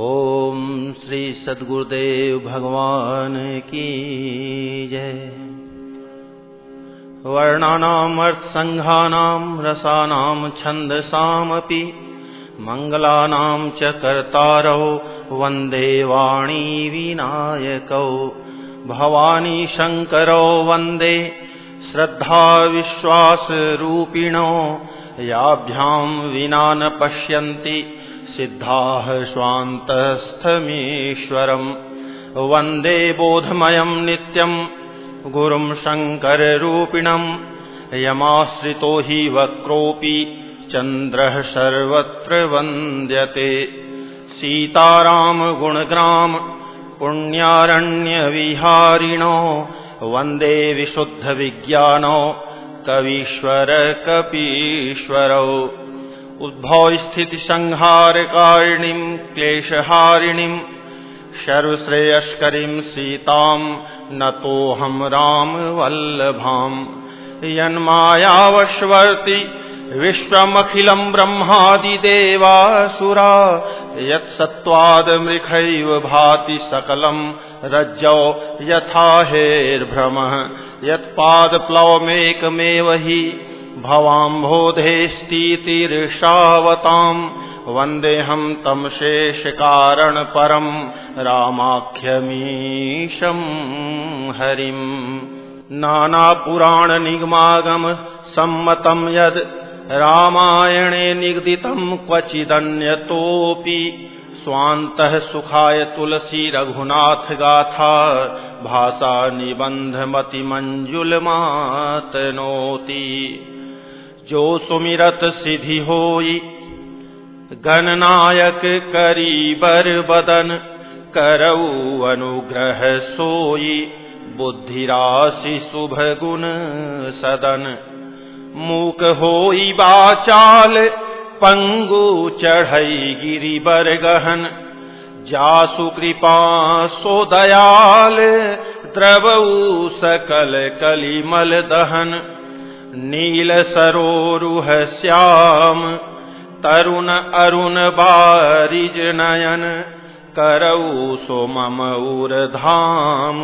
ओम श्री सद्गुरुदेव भगवान की जय। वर्णानाम अर्थसंघानाम रसानाम छंदसामपि मंगलानाम च कर्तारौ वंदे वाणी विनायकौ भवानी शंकरौ वंदे श्रद्धा विश्वास रूपिणो याभ्यां विना न पश्यन्ति सिद्धाः स्वान्तस्थमीश्वरम् वन्दे बोधमयं नित्यं गुरुं शङ्कररूपिणं यमाश्रितो हि वक्रोऽपि चन्द्रः सर्वत्र वन्द्यते सीताराम गुणग्राम पुण्यारण्यविहारिणो वन्दे विशुद्धविज्ञानो कवीश्वर कपीश्वरौ उद्भव स्थिति संहारकारिणीं क्लेशहारिणीं सर्वश्रेयस्करीं सीतां नतोऽहं रामवल्लभां यन्मायावशवर्ति विश्वमखिलं ब्रह्मादिदेवासुरा यत्सत्त्वादमृखैव भाति सकलं रज्जौ यथा हेर्भ्रमः यत्पादप्लवमेकमेव हि भवाम्भोधेस्तीतिर्षावतां वन्देऽहं तं शेषकारणपरं रामाख्यमीशं हरिम् नानापुराणनिगमागम सम्मतं यद् रामायणे निगदितं क्वचिदन्यतोऽपि स्वान्तः सुखाय तुलसी रघुनाथ गाथा भाषा निबन्धमतिमञ्जुलमातनोति जो सुमिरत सिद्धि होई गणनायक करीबर बदन करऊ अनुग्रह सोई बुद्धिराशि शुभ गुण सदन मूक होई बाचाल पंगु चढ़ई गिरिबर गहन जासु कृपा सो दयाल द्रवऊ सकल कलिमल दहन नील सरोरुह श्याम तरुण अरुण बारिज नयन करऊ सो मम उरधाम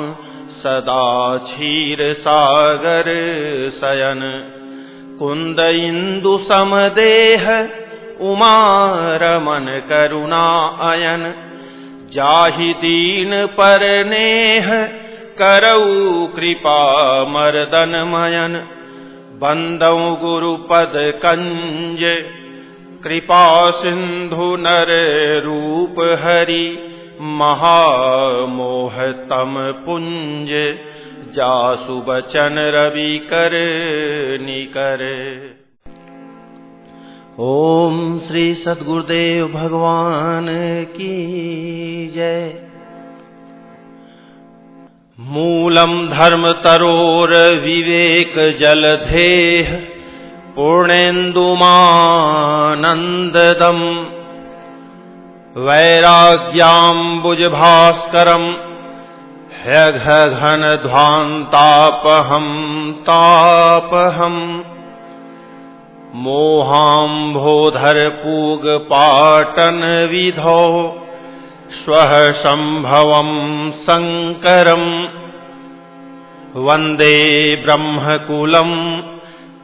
सदा क्षीर सागर शयन कुंद इंदु समदेह उमा रमन करुणा अयन जाहि दीन पर नेह करऊ कृपा मर्दन मयन बंदौ गुरुपद कंज कृपा सिंधु नर रूप हरि महामोहतम पुंज जासु बचन रवि कर निकर। ओम श्री सद्गुरुदेव भगवान की जय। मूलम धर्म तरोर विवेक जलधेह पूर्णेन्दुमानन्ददम् वैराग्याम्बुज भास्करम् ह्यघघन ध्वान्तापहं तापहम् मोहाम्भोधर पूग पाटन विधौ श्वः संभवं शङ्करम् वन्दे ब्रह्मकुलं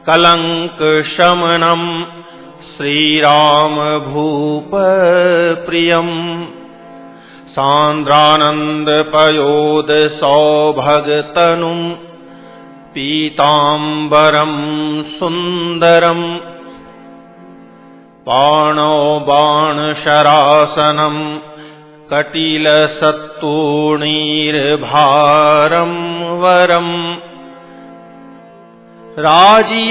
कलङ्क शमनं श्रीराम भूप प्रियम् सान्द्रानंद पयोद सौभगतनुं पीताम्बरं सुन्दरम् पाणौ बाणशरासनं कटिलसत्तूणीर्भारं वरम् राजीवायतलोचनं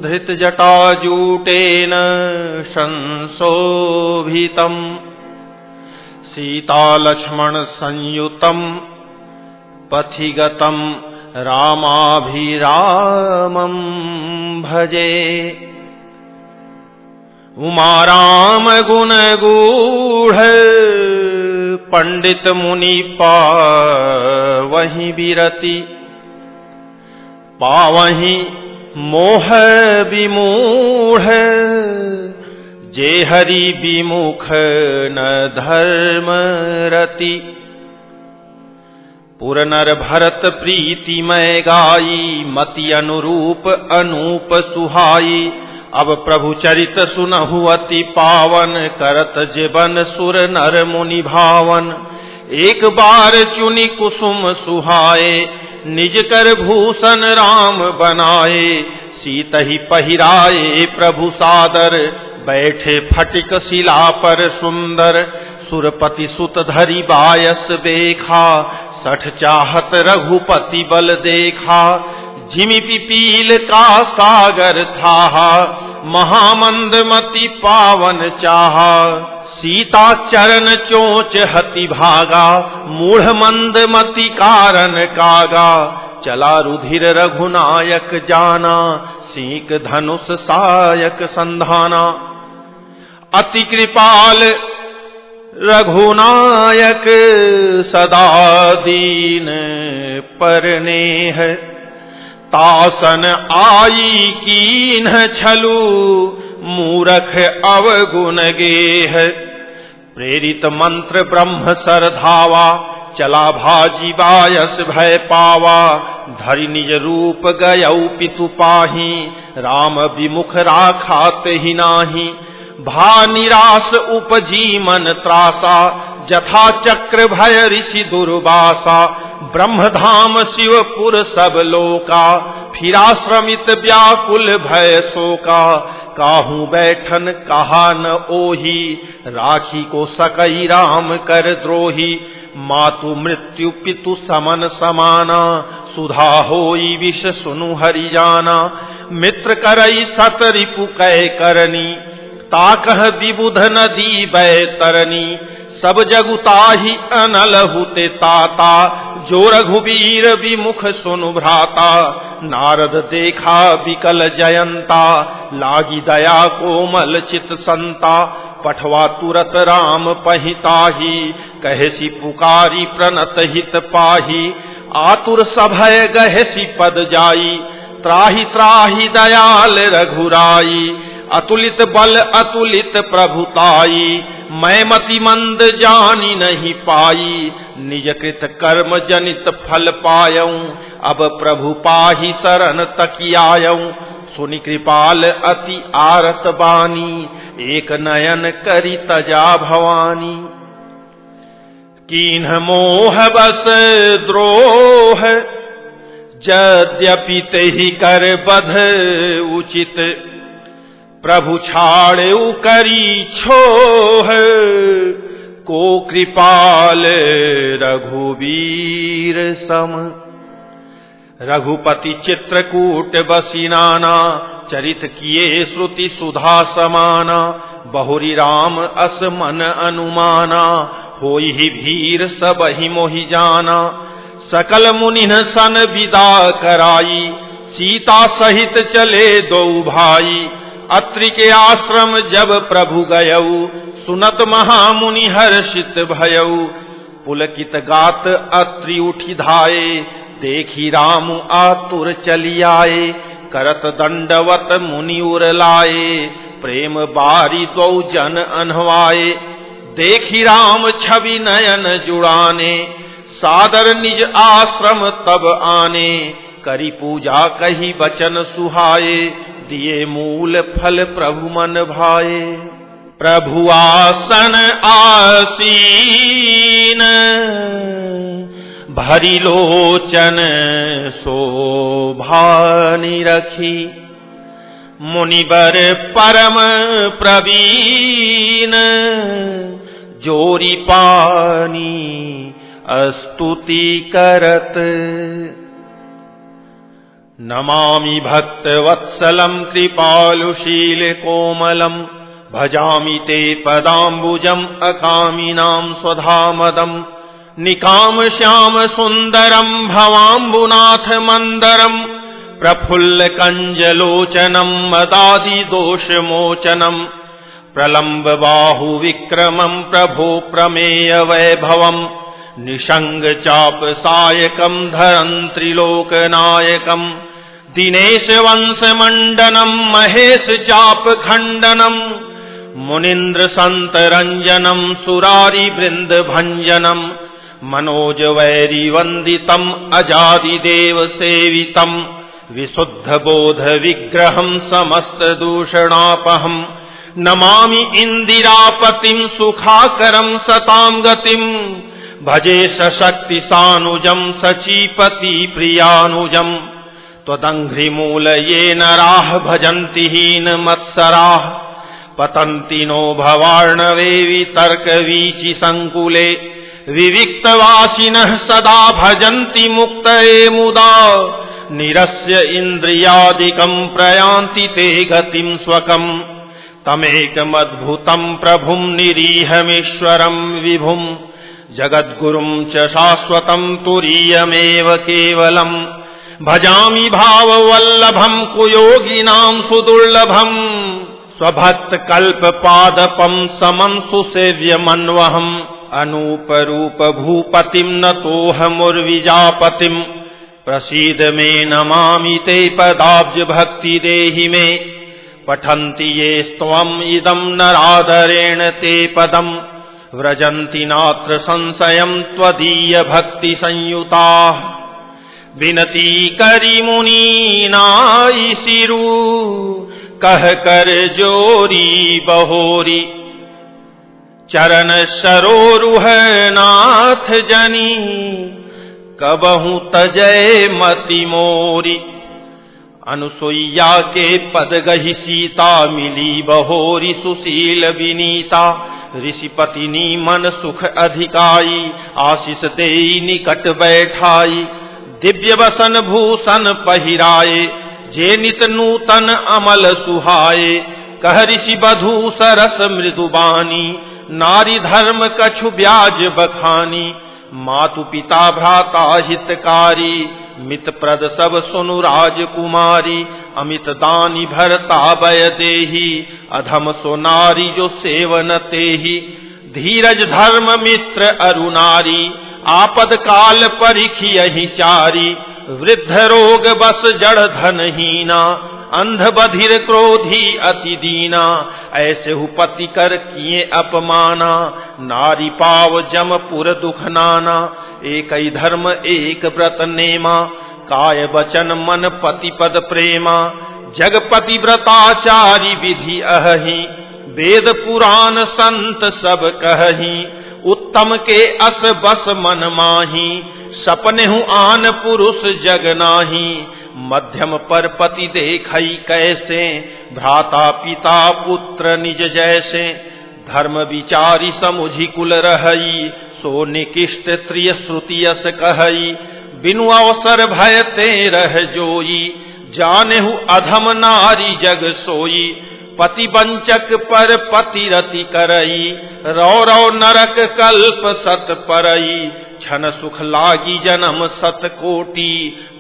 धृतजटाजूटेन संशोभितं सीतालक्ष्मण संयुतं पथिगतं रामाभिरामं भजे उमाराम गुणगूढ़ पंडित मुनि पावहि बिरति पावहि मोह विमूढ़ जे हरि विमुख न धर्म रति। पुर नर भरत प्रीतिमय गाई, मति अनुरूप अनूप सुहाई। अब प्रभु चरित सुनहु अति पावन, करत जीवन सुर नर मुनि भावन। एक बार चुनि कुसुम सुहाए, निज कर भूषण राम बनाए। सीत ही पहिराए प्रभु सादर, बैठे फटिक शिला पर सुंदर। सुरपति सुत धरि बायस बेखा, 60 चाहत रघुपति बल देखा। जिमि पिपील का सागर था, महामंद मति पावन चाहा। सीता चरण चोच हति भागा, मूढ़ मंद मति कारण कागा। चला रुधिर रघुनायक जाना, सीक धनुष सायक संधाना। अति कृपाल रघुनायक सदा दीन परनेह। तासन आई कीन्ह छलु, मूरख अवगुण गेह। प्रेरित मंत्र ब्रह्म सर धावा, चला भाजी बायस भय पावा। धरि निज रूप गयौ पितु पाही, राम विमुख राखात ही नाही। भा निराश उपजी मन त्रासा, जथा चक्र भय ऋषि दुर्वासा। ब्रह्मधाम शिवपुर सब लोका, फिरा श्रमित व्याकुल भय शोका। काहू बैठन कहा न ओही, राखी को सकई राम कर द्रोही। मातु मृत्यु पितु समन समाना, सुधा होई विष सुनु हरि जाना। मित्र करई सत रिपु कै करनी, ताकह विबुध नदी बैतरनी। सब जगुताहि अनल हुते ताता, जो रघुबीर विमुख सुनु भ्राता। नारद देखा विकल जयंता, लागी दया कोमल चित संता। पठवा तुरत राम पहिताही, कहेसी पुकारी प्रणत हित पाही। आतुर सभय गहेसी पद जाई, त्राहि त्राहि दयाल रघुराई। अतुलित बल अतुलित प्रभुताई, मैं मति मंद जानी नहीं पाई। निज कृत कर्म जनित फल पायऊं, अब प्रभु पाहि शरण तकियायऊं। सुनि कृपाल अति आरत बानी, एक नयन करि तजा भवानी। कीन्ह मोह बस द्रोह, यद्यपि तेहि कर बध उचित। प्रभु छाड़ेउ करी छोह, को कृपाल रघुवीर सम। रघुपति चित्रकूट बसी नाना, चरित किए श्रुति सुधा समाना। बहुरी राम अस मन अनुमाना, होई ही भीर सबहि मोहि जाना। सकल मुनिन सन विदा कराई, सीता सहित चले दो भाई। अत्रि के आश्रम जब प्रभु गयऊ, सुनत महामुनि हर्षित भयऊ। पुलकित गात अत्रि उठि धाये, देखी राम आतुर चली आए। करत दंडवत मुनि उर लाए, प्रेम बारी दो जन अनहवाए। देखी राम छवि नयन जुड़ाने, सादर निज आश्रम तब आने। करी पूजा कही बचन सुहाए, दिए मूल फल प्रभु मन भाए। प्रभु आसन आसीन, भरी लोचन शोभा निरखी। मुनिबर परम प्रवीण, जोरी पानी स्तुति करत। नमामि भक्तवत्सलं कृपालुशील कोमलं। भजामि ते पदाम्बुजम् अकामिनां स्वधामदम्। निकाम श्याम सुन्दरं भवाम्बुनाथ मन्दरम्। प्रफुल्ल कंजलोचनं मदादि दोषमोचनं। प्रलम्ब बाहु विक्रमं प्रभो प्रमेय वैभवम्। निषंग चाप सायकं धरं त्रिलोकनायकं। दिनेश वंश मंडनम महेश चाप खंडनम। मुनीन्द्र संत रंजनम सुरारी वृंद भंजनम मनोज वैरी वंदितम अजादि देव सेवितम विशुद्ध बोध विग्रहम समस्त दूषणापहम नमामि इंदिरापतिम सुखाकरम सताम गतिम भजे सशक्ति सानुजम सचीपति प्रियानुजम त्वदंघ्रिमूल ये नराः भजन्ति हीन मत्सराः पतन्ति नो भवार्णवे वितर्क वीचि संकुले विविक्तवासिनः सदा भजन्ति मुक्तये मुदा निरस्य इन्द्रियादिकं प्रयान्ति ते गतिं स्वकम् तमेकमद्भुतं प्रभुं निरीहमीश्वरं विभुं जगद्गुरुं च शाश्वतं तुरीयमेव केवलम् भजामि भाववल्लभं कुयोगिनां सुदुर्लभम् स्वभक्तकल्पपादपं समं सुसेव्यमन्वहम् अनूपरूप भूपतिं नतोऽहमुर्विजापतिम् प्रसीद मे नमामि ते पदाब्ज भक्ति देहि मे पठन्ति ये स्त्वम् इदं नरादरेण ते पदम् व्रजन्ति नात्र संशयं त्वदीय भक्ति संयुताः विनती करि मुनि नाई सिरु कह कर जोरी बहोरी चरण सरोरुह नाथ जनी कबहु तजय मति मोरी अनुसुईया के पद गहि सीता मिली बहोरी सुशील विनीता ऋषिपतिनी मन सुख अधिकाई आशीष देई निकट बैठाई दिव्य वसन भूषण पहिराए जे नित नूतन अमल सुहाए कह ऋषि बधू सरस मृदुबानी नारी धर्म कछु ब्याज बखानी मातु पिता भ्राता हितकारी मित प्रद सब सुनु राजकुमारी अमित दानी भरता बय देही अधम सो नारी जो सेवन तेही धीरज धर्म मित्र अरुनारी आपद काल परिखियहि चारी वृद्ध रोग बस जड़ धनहीना अंध बधिर क्रोधी अति दीना ऐसे हु पति कर किए अपमाना नारी पाव जमपुर दुख नाना एक ही धर्म एक व्रत नेमा काय वचन मन पति पद प्रेमा जगपति व्रताचारी विधि अहि वेद पुराण संत सब कहि उत्तम के अस बस मन माही सपने हूँ आन पुरुष जग नाही मध्यम पर पति देखई कैसे भ्राता पिता पुत्र निज जैसे धर्म विचारी समुझि कुल रहई सो निकिष्ट त्रिय श्रुतियस कहई बिनु अवसर भयते रह जोई जानेहु अधम नारी जग सोई पति वंचक पर पति रति करई रौ रौ नरक कल्प सत परई क्षण सुख लागी जन्म सत कोटि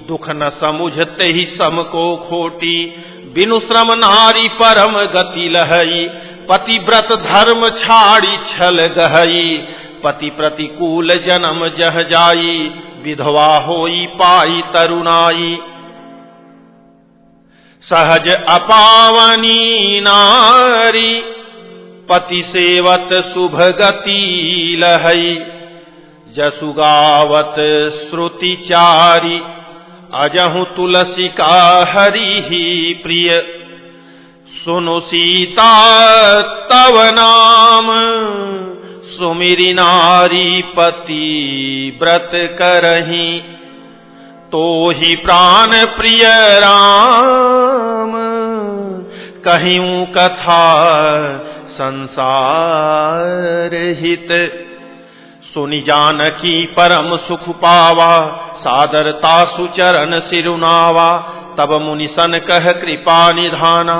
दुख न समुझते ही सम को खोटी बिनु श्रम नारी परम गति लहई पति व्रत धर्म छाड़ी छल गहई पति प्रतिकूल जन्म जह जाई विधवा होई पाई तरुणाई सहज अपावनी नारी पति सेवत शुभ गति लहई जसु गावत श्रुति चारी अजहु तुलसी का हरि ही प्रिय सुनु सीता तव नाम सुमिरि नारी पति व्रत करही तो ही प्राण प्रिय राम कहियूं कथा संसार हित सुनि जानकी परम सुख पावा सादरता सुचरण सिरुनावा तब मुनि सन कह कृपा निधाना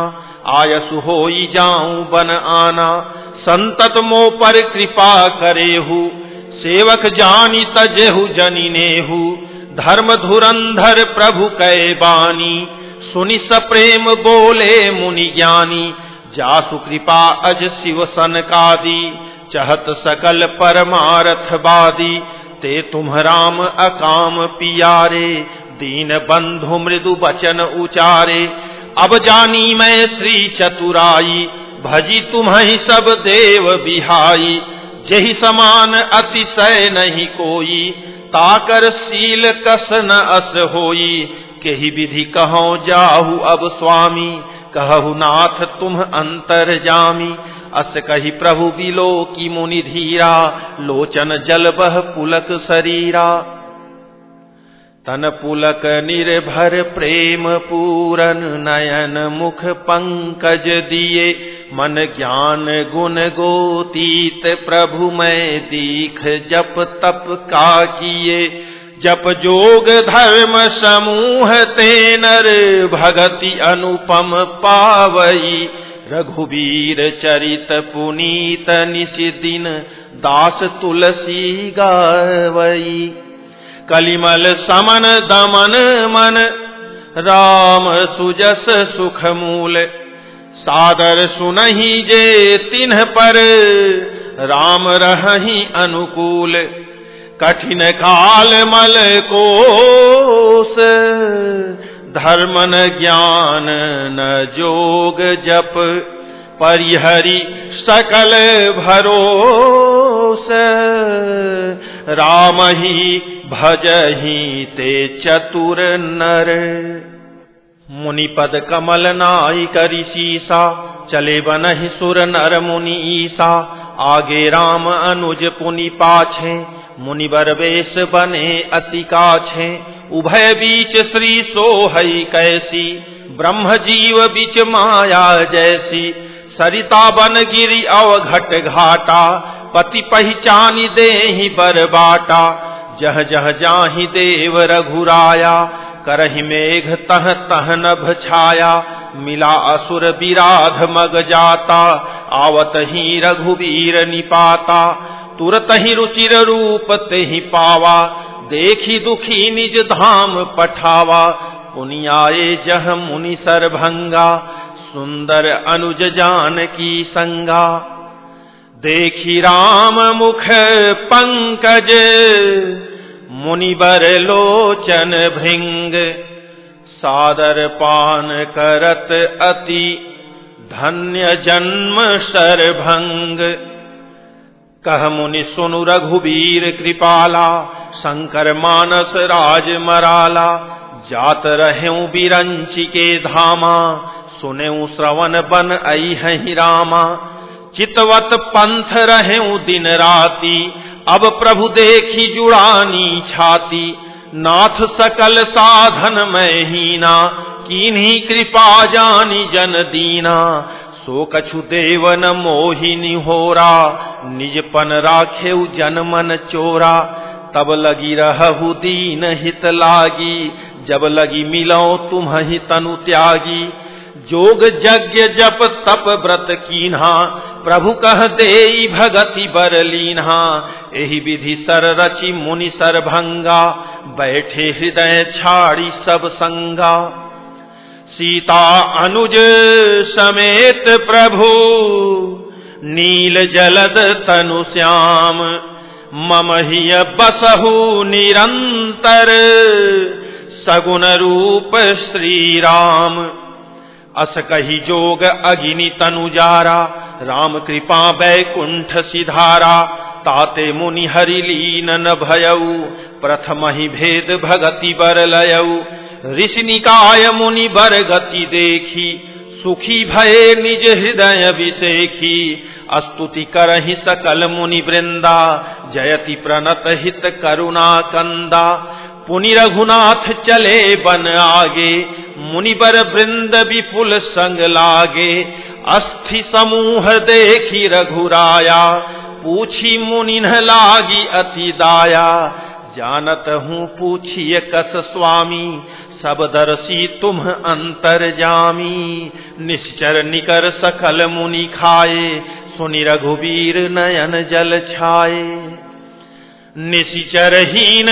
आयसु होई जाऊं बन आना संतत मो पर कृपा करेहु सेवक जानी तजेहु जनि नेहु धर्म धुरंधर प्रभु कै बानी सुनि सप्रेम बोले मुनि ज्ञानी जासु कृपा अज शिव सनकादि चहत सकल परमारथ बादी ते तुम राम अकाम पियारे दीन बंधु मृदु बचन उचारे अब जानी मैं श्री चतुराई भजी तुम्हि सब देव बिहाई, जहि समान अतिशय नहीं कोई, ताकर शील कस न अस होई, केहि विधि कहूँ जाहु अब स्वामी, कहु नाथ तुम अंतर्जामी। अस कही प्रभु बिलो की मुनि धीरा, लोचन जल बह पुलक शरीरा। तन पुलक निर्भर प्रेम पूरन, नयन मुख पंकज दिए, मन ज्ञान गुण गोतीत प्रभु मैं दीख जप तप का किए। जप जोग धर्म समूह ते नर, भगति अनुपम पावई, रघुबीर चरित पुनीत निश दिन, दास तुलसी गावई। कलिमल समन दमन मन, राम सुजस सुख मूल, सादर सुनहि जे तिन्ह पर, राम रहहि अनुकूल। कठिन काल मल कोस, धर्म न ज्ञान न जोग जप, परिहरि सकल भरोस, राम ही भजहि ते चतुर नर। मुनिपद कमल नाई करि सीसा, चले बनहि सुर नर मुनि ईसा। आगे राम अनुज पुनि पाछे, मुनिवर वेश बने अति काछे। उभय बीच श्री सोहई कैसी, ब्रह्म जीव बीच माया जैसी। सरिता बन गिरि अवघट घाटा, पति पहचानी देहि बर बाटा। जह जह जाहि देव रघुराया, करहि मेघ तह तह नभ छाया। मिला असुर विराध मग जाता, आवत ही रघुवीर निपाता। तुरत ही रुचिर रूप तेहि पावा, देखी दुखी निज धाम पठावा। पुनि आए जह मुनि सरभंगा, सुंदर अनुज जानकी संगा। देखी राम मुख पंकज, मुनिबर लोचन भृंग। सादर पान करत अति, धन्य जन्म सरभंग। कह मुनि सुनु रघुबीर कृपाला, शंकर मानस राज मराला। जात रहेऊ बिरंची के धामा, सुनेऊ श्रवण बन अइहहि रामा। चितवत पंथ रहेऊ दिन राती, अब प्रभु देखी जुड़ानी छाती। नाथ सकल साधन मैं हीना, कीन्ही कृपा जानी जन दीना। सो कछु देव न मोहिनी होरा, निज पन राखेउ जन मन चोरा। तब लगी रहु दीन हित लागी, जब लगी मिलो तुम्हि तनु त्यागी। जोग यज्ञ जप तप व्रत कीन्हा, प्रभु कह देई भगति बर लीन्हा। एहि विधि सर रचि मुनि सरभंगा, बैठे हृदय छाड़ी सब संगा। सीता अनुज समेत प्रभु, नील जलद तनु श्याम। मम हिय बसहु निरंतर, सगुन रूप श्री राम। अस कही जोग अगिनि तनुजारा, राम कृपा बैकुंठ सिधारा। ताते मुनि हरि लीन न भयऊ, प्रथम ही भेद भगति बर लयऊ। ऋषि निकाय मुनि बर गति देखी, सुखी भये निज हृदय विसेखी। स्तुति करहि सकल मुनि वृंदा, जयति प्रणत हित करुणा कंदा। पुनि रघुनाथ चले बन आगे, मुनिबर वृंद विपुल संग लागे। अस्थि समूह देखी रघुराया, पूछी मुनिन्ह लागी अति दाया। जानत हूँ पूछिए कस स्वामी, सब दर्शी तुम अंतर्जामी। निश्चर निकर सकल मुनि खाए, सुनि रघुवीर नयन जल छाए। निशिचरहीन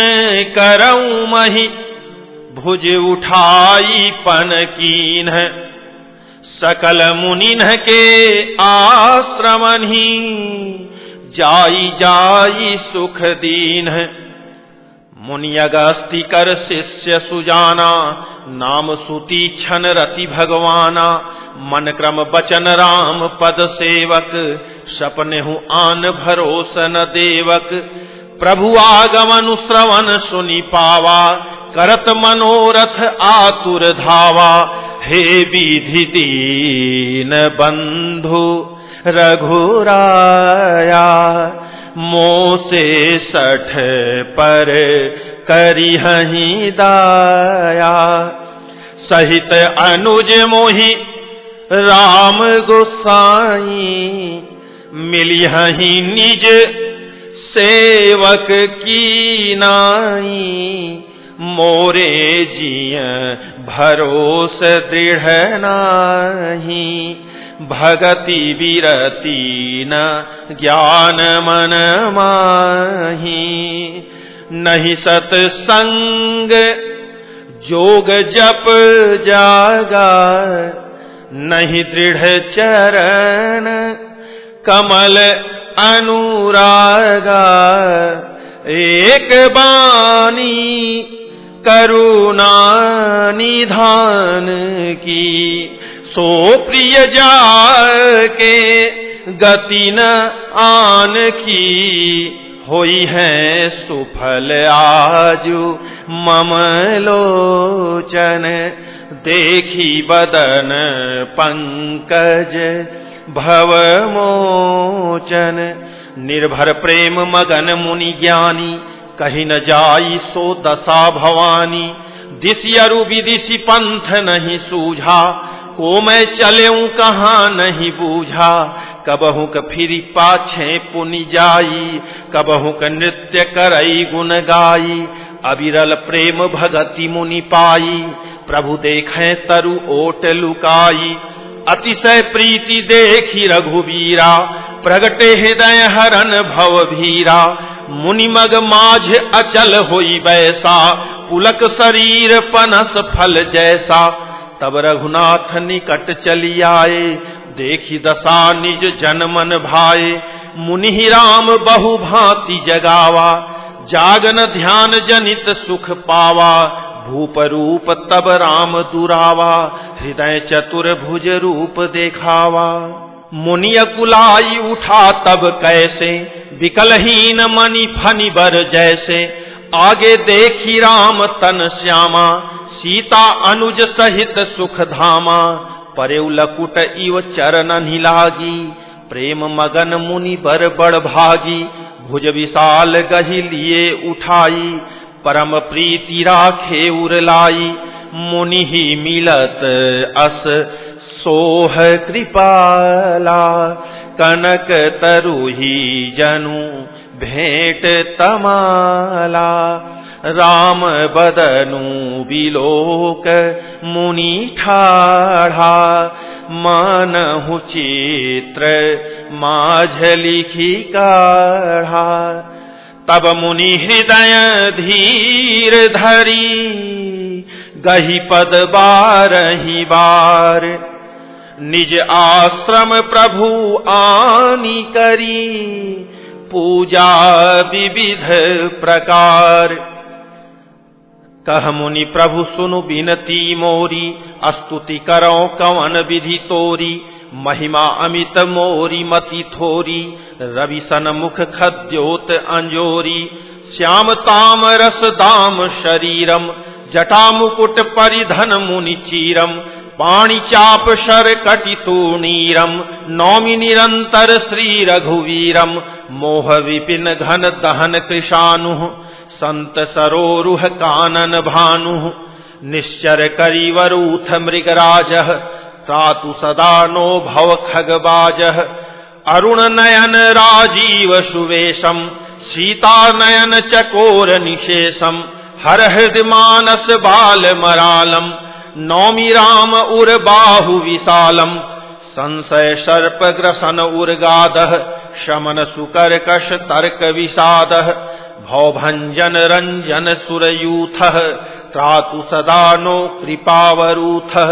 करऊँ महि, भुज उठाई पन कीन्ह। सकल मुनिन्ह के आश्रमहि, जाई जाई सुख दीन्ह। मुनि अगस्ति कर शिष्य सुजाना, नाम सुति छन रति भगवाना। मन क्रम बचन राम पद सेवक, सपने हूँ आन भरोस न देवक। प्रभु आगमनु श्रवण सुनि पावा, करत मनोरथ आतुर धावा। हे विधि दीन बंधु रघुराया, मोसे 60 पर करिहहि दाया। सहित अनुज मोहि राम गोसाई, मिलिहहि निज सेवक की नाई। मोरे जिय भरोस दृढ़ नाही, भगति विरति न ज्ञान मन माही। नहीं सत्संग जोग जप जागा, नहीं दृढ़ चरण कमल अनुरागा। एक बानी करुणा निधान की, सो प्रिय जाके गति न आन की। होई है सुफल आजु मम लोचन, देखी बदन पंकज भव मोचन। निर्भर प्रेम मगन मुनि ज्ञानी, कहीं न जाई सो दशा भवानी। दिशि अरु विदिशि पंथ नहीं सूझा, को मैं चलेऊं कहाँ नहीं बूझा। कबहु क फिरी पाछे पुनि जाई, कबहु क नृत्य करई गुण गाई। अविरल प्रेम भगति मुनि पाई, प्रभु देखें तरु ओट लुकाई। अतिशय प्रीति देखी रघुवीरा, प्रगटे हृदय हरन भव भीरा। मुनि मग माझ अचल होई बैसा, पुलक शरीर पनस फल जैसा। तब रघुनाथ निकट चली आए, देखी दशा निज जन मन भाए। मुनि राम बहु भांति जगावा, जागन ध्यान जनित सुख पावा। भूप रूप तब राम दुरावा, हृदय चतुर भुज रूप देखावा। मुनि अकुलाई उठा तब कैसे, विकलहीन मणि फनि बर जैसे। आगे देखी राम तन श्यामा, सीता अनुज सहित सुख धामा। परेउ लकुट इव चरणनि लागी, प्रेम मगन मुनि बर बड़ भागी। भुज विशाल गहि लिए उठाई, परम प्रीति राखे उर लाई। मुनि ही मिलत अस सोह कृपाला, कनक तरुही जनु भेंट तमाला। राम बदनु बिलोक मुनि ठाढ़ा, मानहु चित्र माझ लिखी काढ़ा। तब मुनि हृदय धीर धरी, गही पद बारही बार। निज आश्रम प्रभु आनी करी, पूजा विविध प्रकार। कह मुनि प्रभु सुनु बिनती मोरी, स्तुति करो कवन विधि तोरी। महिमा अमित मोरी मति थोरी, रवि सन मुख खद्योत अंजोरी। श्याम ताम रस दाम शरीरम, जटा मुकुट परिधन मुनि चीरम। पाणि चाप शर कटितु नीरम, नौमि निरंतर श्री रघुवीरम। मोह विपिन घन दहन कृशानु, संत सरोरुह कानन भानु। निश्चर करिवरूथ मृगराजः, त्रातु सदा नो भव खगबाजः। अरुण नयन राजीव सुवेशम, सीता नयन चकोर निशेषम। हर हृदय मानस बाल मरालम, नौमि राम उर बाहु विशालम। संशय सर्प ग्रसन उर्गादः, शमन सुकर्कश तर्क विषादः। भवभंजन रंजन सुरयूथः, त्रातु सदा नो कृपावरूथः।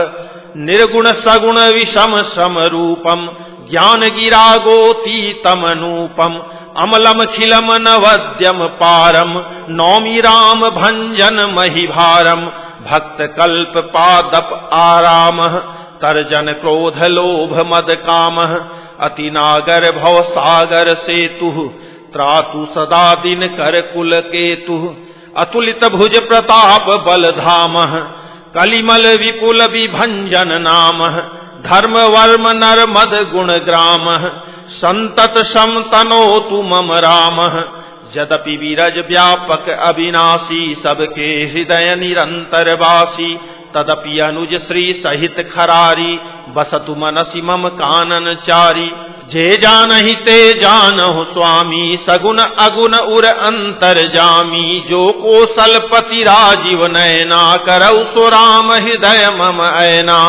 निर्गुण सगुण विषम समरूपम, ज्ञान गिरा गोतीतमनूपम अमलम खिलम नवद्यम पारम नौमी राम भंजन महिभारम भक्त कल्प पादप आराम तर्जन क्रोध लोभ मद काम अति नागर भव सागर सेतु त्रातु सदा दिन कर कुल केतु अतुलित भुज प्रताप बल धाम कलिमल विपुल विभंजन नाम धर्म वर्म नर मद गुण ग्राम संतत सम तनोतु मम राम यद्यपि विरज व्यापक अविनाशी सबके हृदय निरंतर वासी तदपि अनुज श्री सहित खरारी बसतु मनसि मम कानन चारी जे जानहि ते जानहु स्वामी सगुण अगुण उर अंतर जामी जो कोसलपति राजीव नयना करौ सो राम हृदय मम ऐना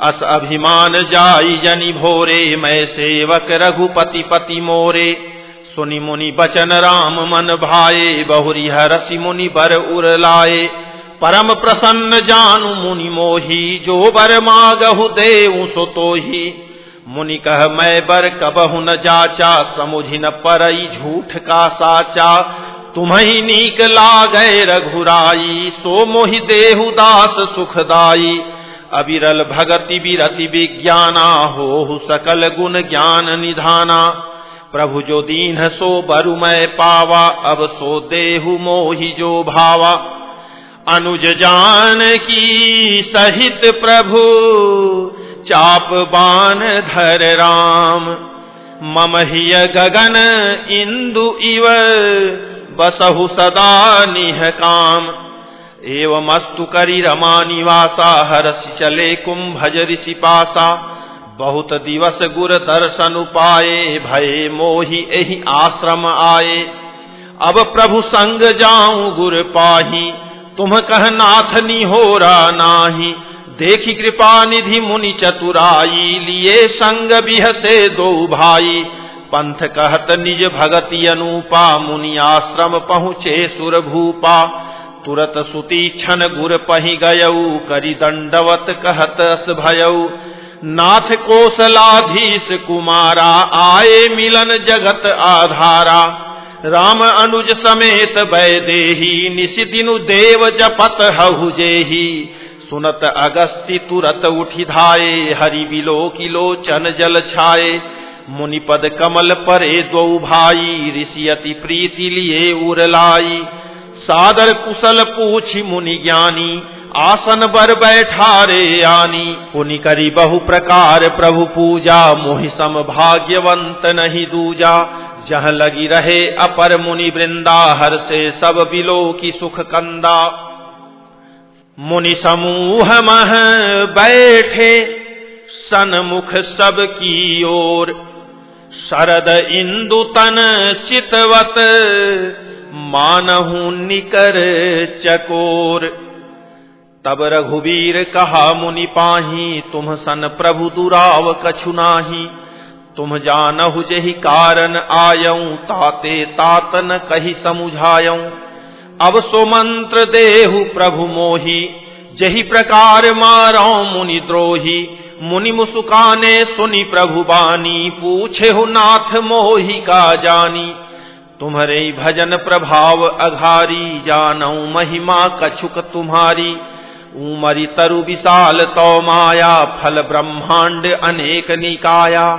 अस अभिमान जाई जनि भोरे मैं सेवक रघुपति पति मोरे सुनि मुनि बचन राम मन भाए बहुरी हरसि मुनि बर उर लाए परम प्रसन्न जानु मुनि मोही जो बर मागहु देऊ सो तोही मुनि कह मैं बर कबहु न जाचा समुझि न परई झूठ का साचा तुम्हि नीक लागै रघुराई सो मोहि देहु दास सुखदाई अविरल भगति विरति विज्ञाना होहु सकल गुण ज्ञान निधाना प्रभु जो दीन सो बरु मैं पावा अब सो देहु मोहि जो भावा अनुज जान की सहित प्रभु चाप बान धर राम मम हिय गगन इंदु इव बसहु सदा निह काम एवमस्तु करी रमा निवासा हरसि चले कुंभज ऋषि पासा बहुत दिवस गुर दर्शन पाए भये मोहि एहि आश्रम आए अब प्रभु संग जाऊं गुर पाही तुम कह नाथ निहोरा नाही देखी कृपा निधि मुनि चतुराई लिए संग बिहसे दो भाई पंथ कहत निज भगति अनूपा मुनि आश्रम पहुँचे सुर भूपा तुरत सुतीक्षण गुर पहि गयऊ करी दंडवत कहत अस भयऊ नाथ कोसलाधीश कुमारा आए मिलन जगत आधारा राम अनुज समेत वैदेही निशि दिनु देव जपत हहु जेही सुनत अगस्ति तुरत उठि धाये हरि बिलो किलोचन जल छाये मुनिपद कमल परे दो भाई ऋषि अति प्रीति लिए उरलाई सादर कुशल पूछि मुनि ज्ञानी आसन बर बैठारे आनी पुनि करी बहु प्रकार प्रभु पूजा मोहि सम भाग्यवंत नहीं दूजा जह लगी रहे अपर मुनि वृंदा हर से सब बिलो की सुख कंदा मुनि समूह मह बैठे सन्मुख सब की ओर शरद इंदु तन चितवत मानहु निकर चकोर तब रघुवीर कहा मुनि पाही तुम सन प्रभु दुराव कछु नाही तुम जानहु जेहि कारण आयऊं ताते तात न कही समुझायऊं अब सो मंत्र देहु प्रभु मोहि जेहि प्रकार मारौ मुनि द्रोही मुनि मुसुकाने सुनि प्रभु बानी पूछेहु नाथ मोहि का जानी तुम्हारे भजन प्रभाव अघारी जानऊ महिमा कछुक तुम्हारी उमरि तरु विशाल तो माया फल ब्रह्मांड अनेक निकाया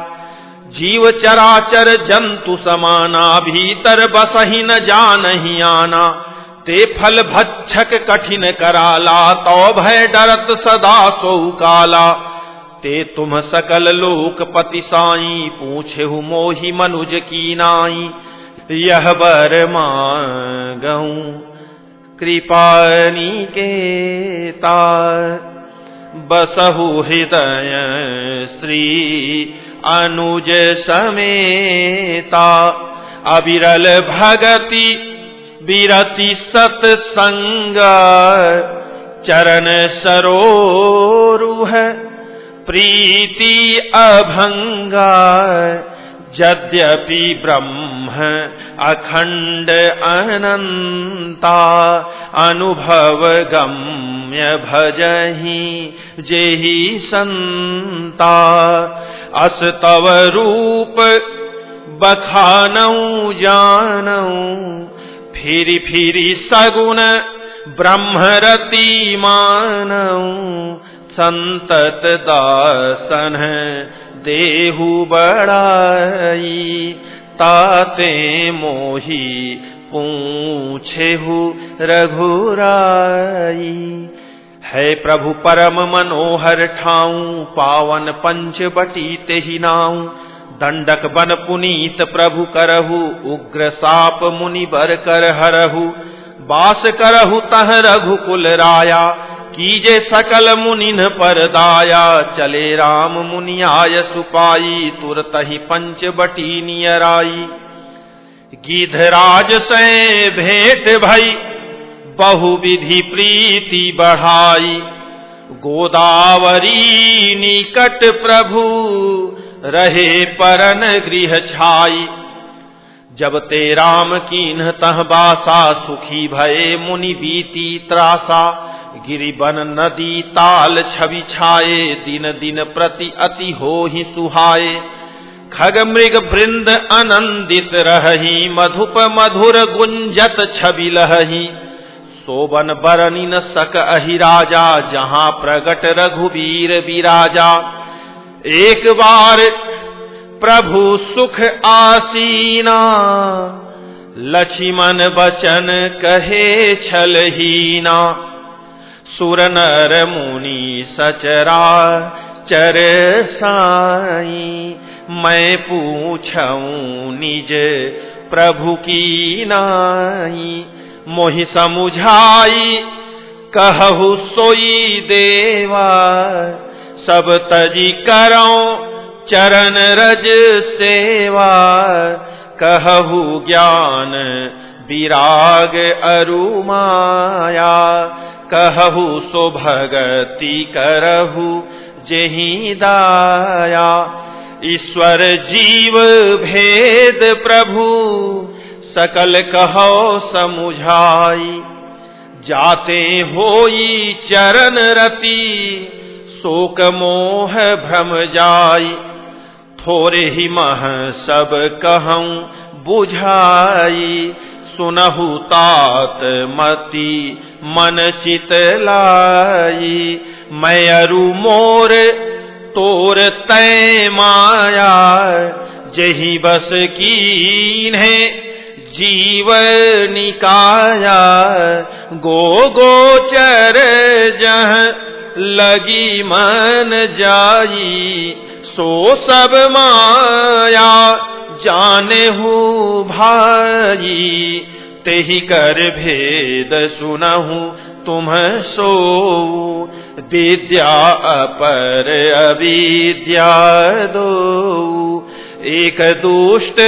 जीव चराचर जंतु समाना भीतर बसहि न जानहि आना ते फल भक्षक कठिन कराला तो भय डरत सदा सो काला ते तुम सकल लोकपति साई पूछेहु मोहि मनुज की नाई यह बर मांगऊं कृपानी के बसहु हृदय श्री अनुज समेता अविरल भगति विरति सत्संग चरण सरोरुह प्रीति अभंगा यद्यपि ब्रह्म अखंड अनंता अनुभव गम्य भजहि जेहि संता अस तव रूप बखानऊ जानऊ। फिरी फिरी सगुण ब्रह्मरति मानऊ। संतत दासन देहु बड़ाई। ताते मोही पूछेहु रघुराई। है प्रभु परम मनोहर ठाऊं। पावन पंचवटी तेहि नाऊं। दंडक बन पुनीत प्रभु करहु। उग्र साप मुनि बर कर हरहु। बास करहु तह रघुकुल राया। कीजे सकल मुनिन पर दाया। चले राम मुनि आय सुपाई। तुरतहि पंचवटी नियराई। गिधराज से भेंट भई बहुविधि प्रीति बढ़ाई। गोदावरी निकट प्रभु रहे परन गृह छाई। जब ते राम कीन्ह तह बासा। सुखी भये मुनि बीती त्रासा। गिरि बन नदी ताल छवि छाये। दिन दिन प्रति अति होहि सुहाये। खग मृग वृंद आनंदित रहहि। मधुप मधुर गुंजत छवि लहहि। सोबन बरनि न सक अहि राजा। जहाँ प्रगट रघुवीर विराजा। एक बार प्रभु सुख आसीना। लक्ष्मण बचन कहे छलहीना। सुर नर मुनि सचराचर साई। मैं पूछऊं निज प्रभु की नाई। मोहि समुझाई कहु सोई देवा। सब तजी करऊं चरण रज सेवा। कहु ज्ञान विराग अरु माया। कहु सो भगति करहु जेहि दाया। ईश्वर जीव भेद प्रभु सकल कहो समुझाई। जाते होई चरण रति शोक मोह भ्रम जाई। थोरे ही मह सब कहूं बुझाई। सुनहु तात मति मन चित लाई। मैं अरु मोर तोर तय माया। जही बस कीन्हे जीव निकाया। गो गोचर जह लगी मन जाई। सो सब माया जानेहु भाई। तेहि कर भेद सुनहु तुम सो। विद्या अपर अविद्या दो। एक दुष्ट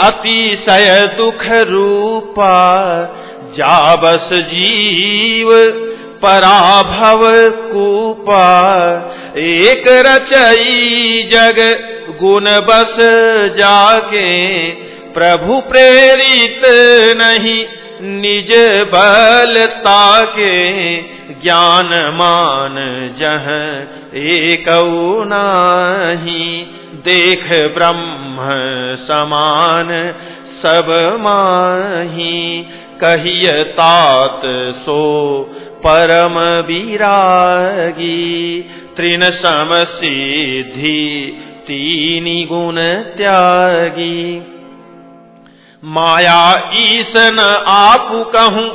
अतिशय दुख रूपा। जाबस जीव पराभव कूपा। एक रचई जग गुण बस जाके। प्रभु प्रेरित नहीं निज बल ताके। ज्ञान मान जह एकौ नाही। देख ब्रह्म समान सब माही। कहिय तात सो परम विरागी। तृण सम सिद्धि तीनि गुण त्यागी। माया ईसन आपु कहूं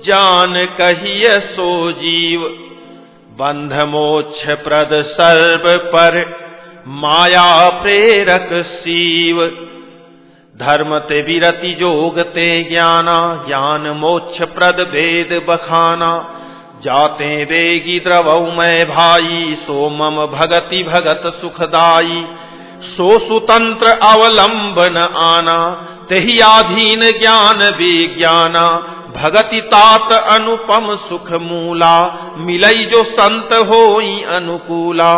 जान कहिय सो जीव। बंध मोक्ष प्रद सर्व पर माया प्रेरक सीव। धर्म ते विरति जोग ते ज्ञाना। ज्ञान मोक्ष प्रद वेद बखाना। जाते वेगी द्रवऊ मैं भाई। सो मम भगति भगत सुखदाई। सो सुतंत्र अवलंबन आना। तेहि आधीन ज्ञान विज्ञाना। भगति तात अनुपम सुख मूला। मिलई जो संत होई अनुकूला।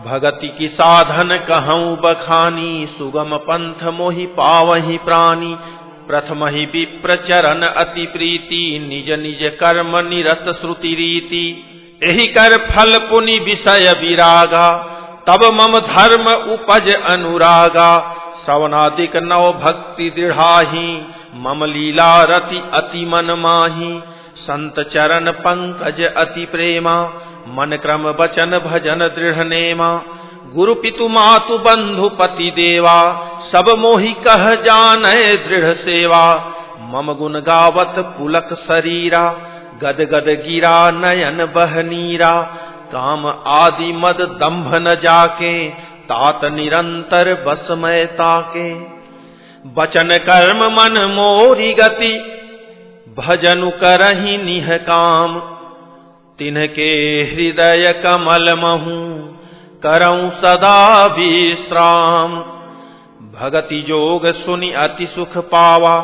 भगति की साधन कहूं बखानी। सुगम पंथ मोहि पावहि प्राणी। प्रथम ही विप्र चरण अति प्रीति। निज निज कर्म निरत श्रुति रीति। एहि कर फल पुनि विषय विरागा। तब मम धर्म उपज अनुरागा, श्रवणादिक नव भक्ति दृढ़ाही, मम लीला रति अति मन माही, संत चरण पंकज अति प्रेमा, मन क्रम वचन भजन दृढ़ नेमा, गुरु पितु मातु बंधु पति देवा, सब मोहि कह जानै दृढ़ सेवा, मम गुण गावत पुलक शरीरा, गद गद गिरा नयन बहनीरा, काम आदि मद दंभ न जाके, तात निरंतर बस मैं ताके, बचन कर्म मन मोरी गति, भजनु करहि निह काम, तिन्हके हृदय कमल महु, करऊं सदा विश्राम, भगति जोग सुनि अति सुख पावा,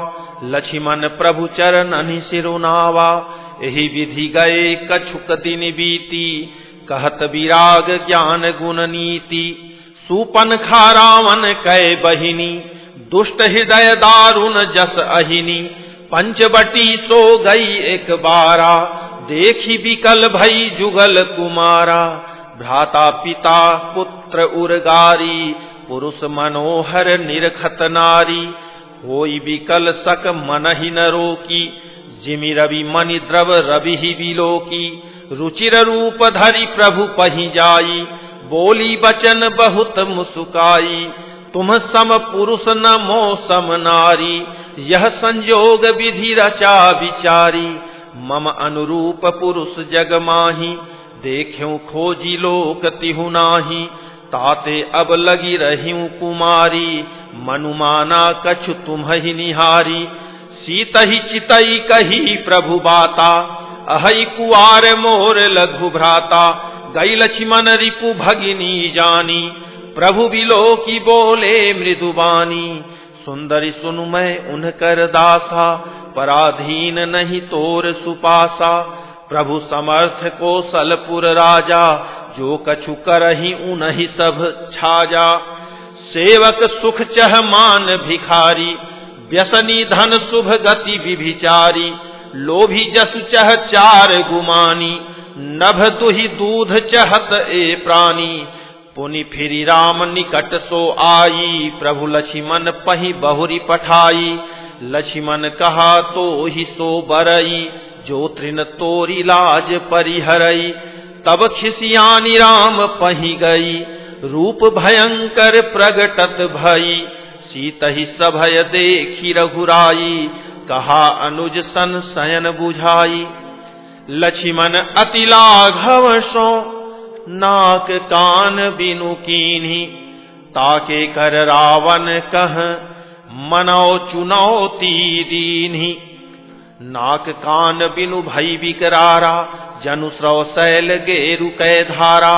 लक्ष्मण प्रभु चरणनि सिरुनावा, एहि विधि गए कछुक दिन बीती, कहत विराग ज्ञान गुण नीति, सूपनखा रावण कै बहिनी, दुष्ट हृदय दारुण जस अहिनी, पंचवटी सो गई एक बारा, देखी विकल भई जुगल कुमारा, भ्राता पिता पुत्र उर्गारी, पुरुष मनोहर निरखत नारी, होई विकल सक मनहि न रोकी, जिमि रवि मणि द्रव रवि ही विलोकी, रुचिर रूप धरि प्रभु पहि जाई, बोली बचन बहुत मुसुकाई, तुम सम पुरुष न मो सम नारी, यह संयोग विधि रचा विचारी, मम अनुरूप पुरुष जग माही, देख्यूं खोजी लोक तिहु नाही, ताते अब लगी रहियूं कुमारी, मनुमाना कछु तुम्हि निहारी, सीतहि चितई कही प्रभु बाता, अहै कुआर मोर लघु भ्राता, गई लक्ष्मण रिपु भगिनी जानी, प्रभु बिलोकी बोले मृदुबानी, सुंदरी सुनु मैं उनकर दासा, पराधीन नहीं तोर सुपासा, प्रभु समर्थ कौशलपुर राजा, जो कछु करहि उनहि सब छाजा, सेवक सुख चह मान भिखारी, व्यसनी धन शुभ गति विभिचारी, लोभी जस चह चार गुमानी, नभ तुहि दूध चहत ए प्राणी, पुनि फिरी राम निकट सो आई, प्रभु लक्ष्मण पहि बहुरी पठाई, लक्ष्मण कहा तो ही सो बरई, जो तृण तोरी लाज परिहरई, तब खिसियानी राम पहि गई, रूप भयंकर प्रगटत भई, सीतहि सभय देखी रघुराई, कहा अनुज सन शयन बुझाई, लक्ष्मण अति लाघव सो नाक कान बिनु कीन्ही, ताके कर रावण कह मनौ चुनौती दीन्ही, नाक कान बिनु भई विकरारा, जनु स्रव शैल गेरु कै धारा,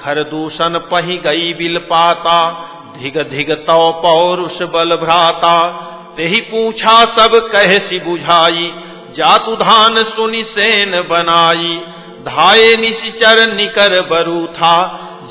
खर दूषण पहि गई बिल पाता, धिग धिग तव पौरुष बल भ्राता, तेहि पूछा सब कहसी बुझाई, जातु धान सुनि सेन बनाई, धाये निशिचर निकर बरू था,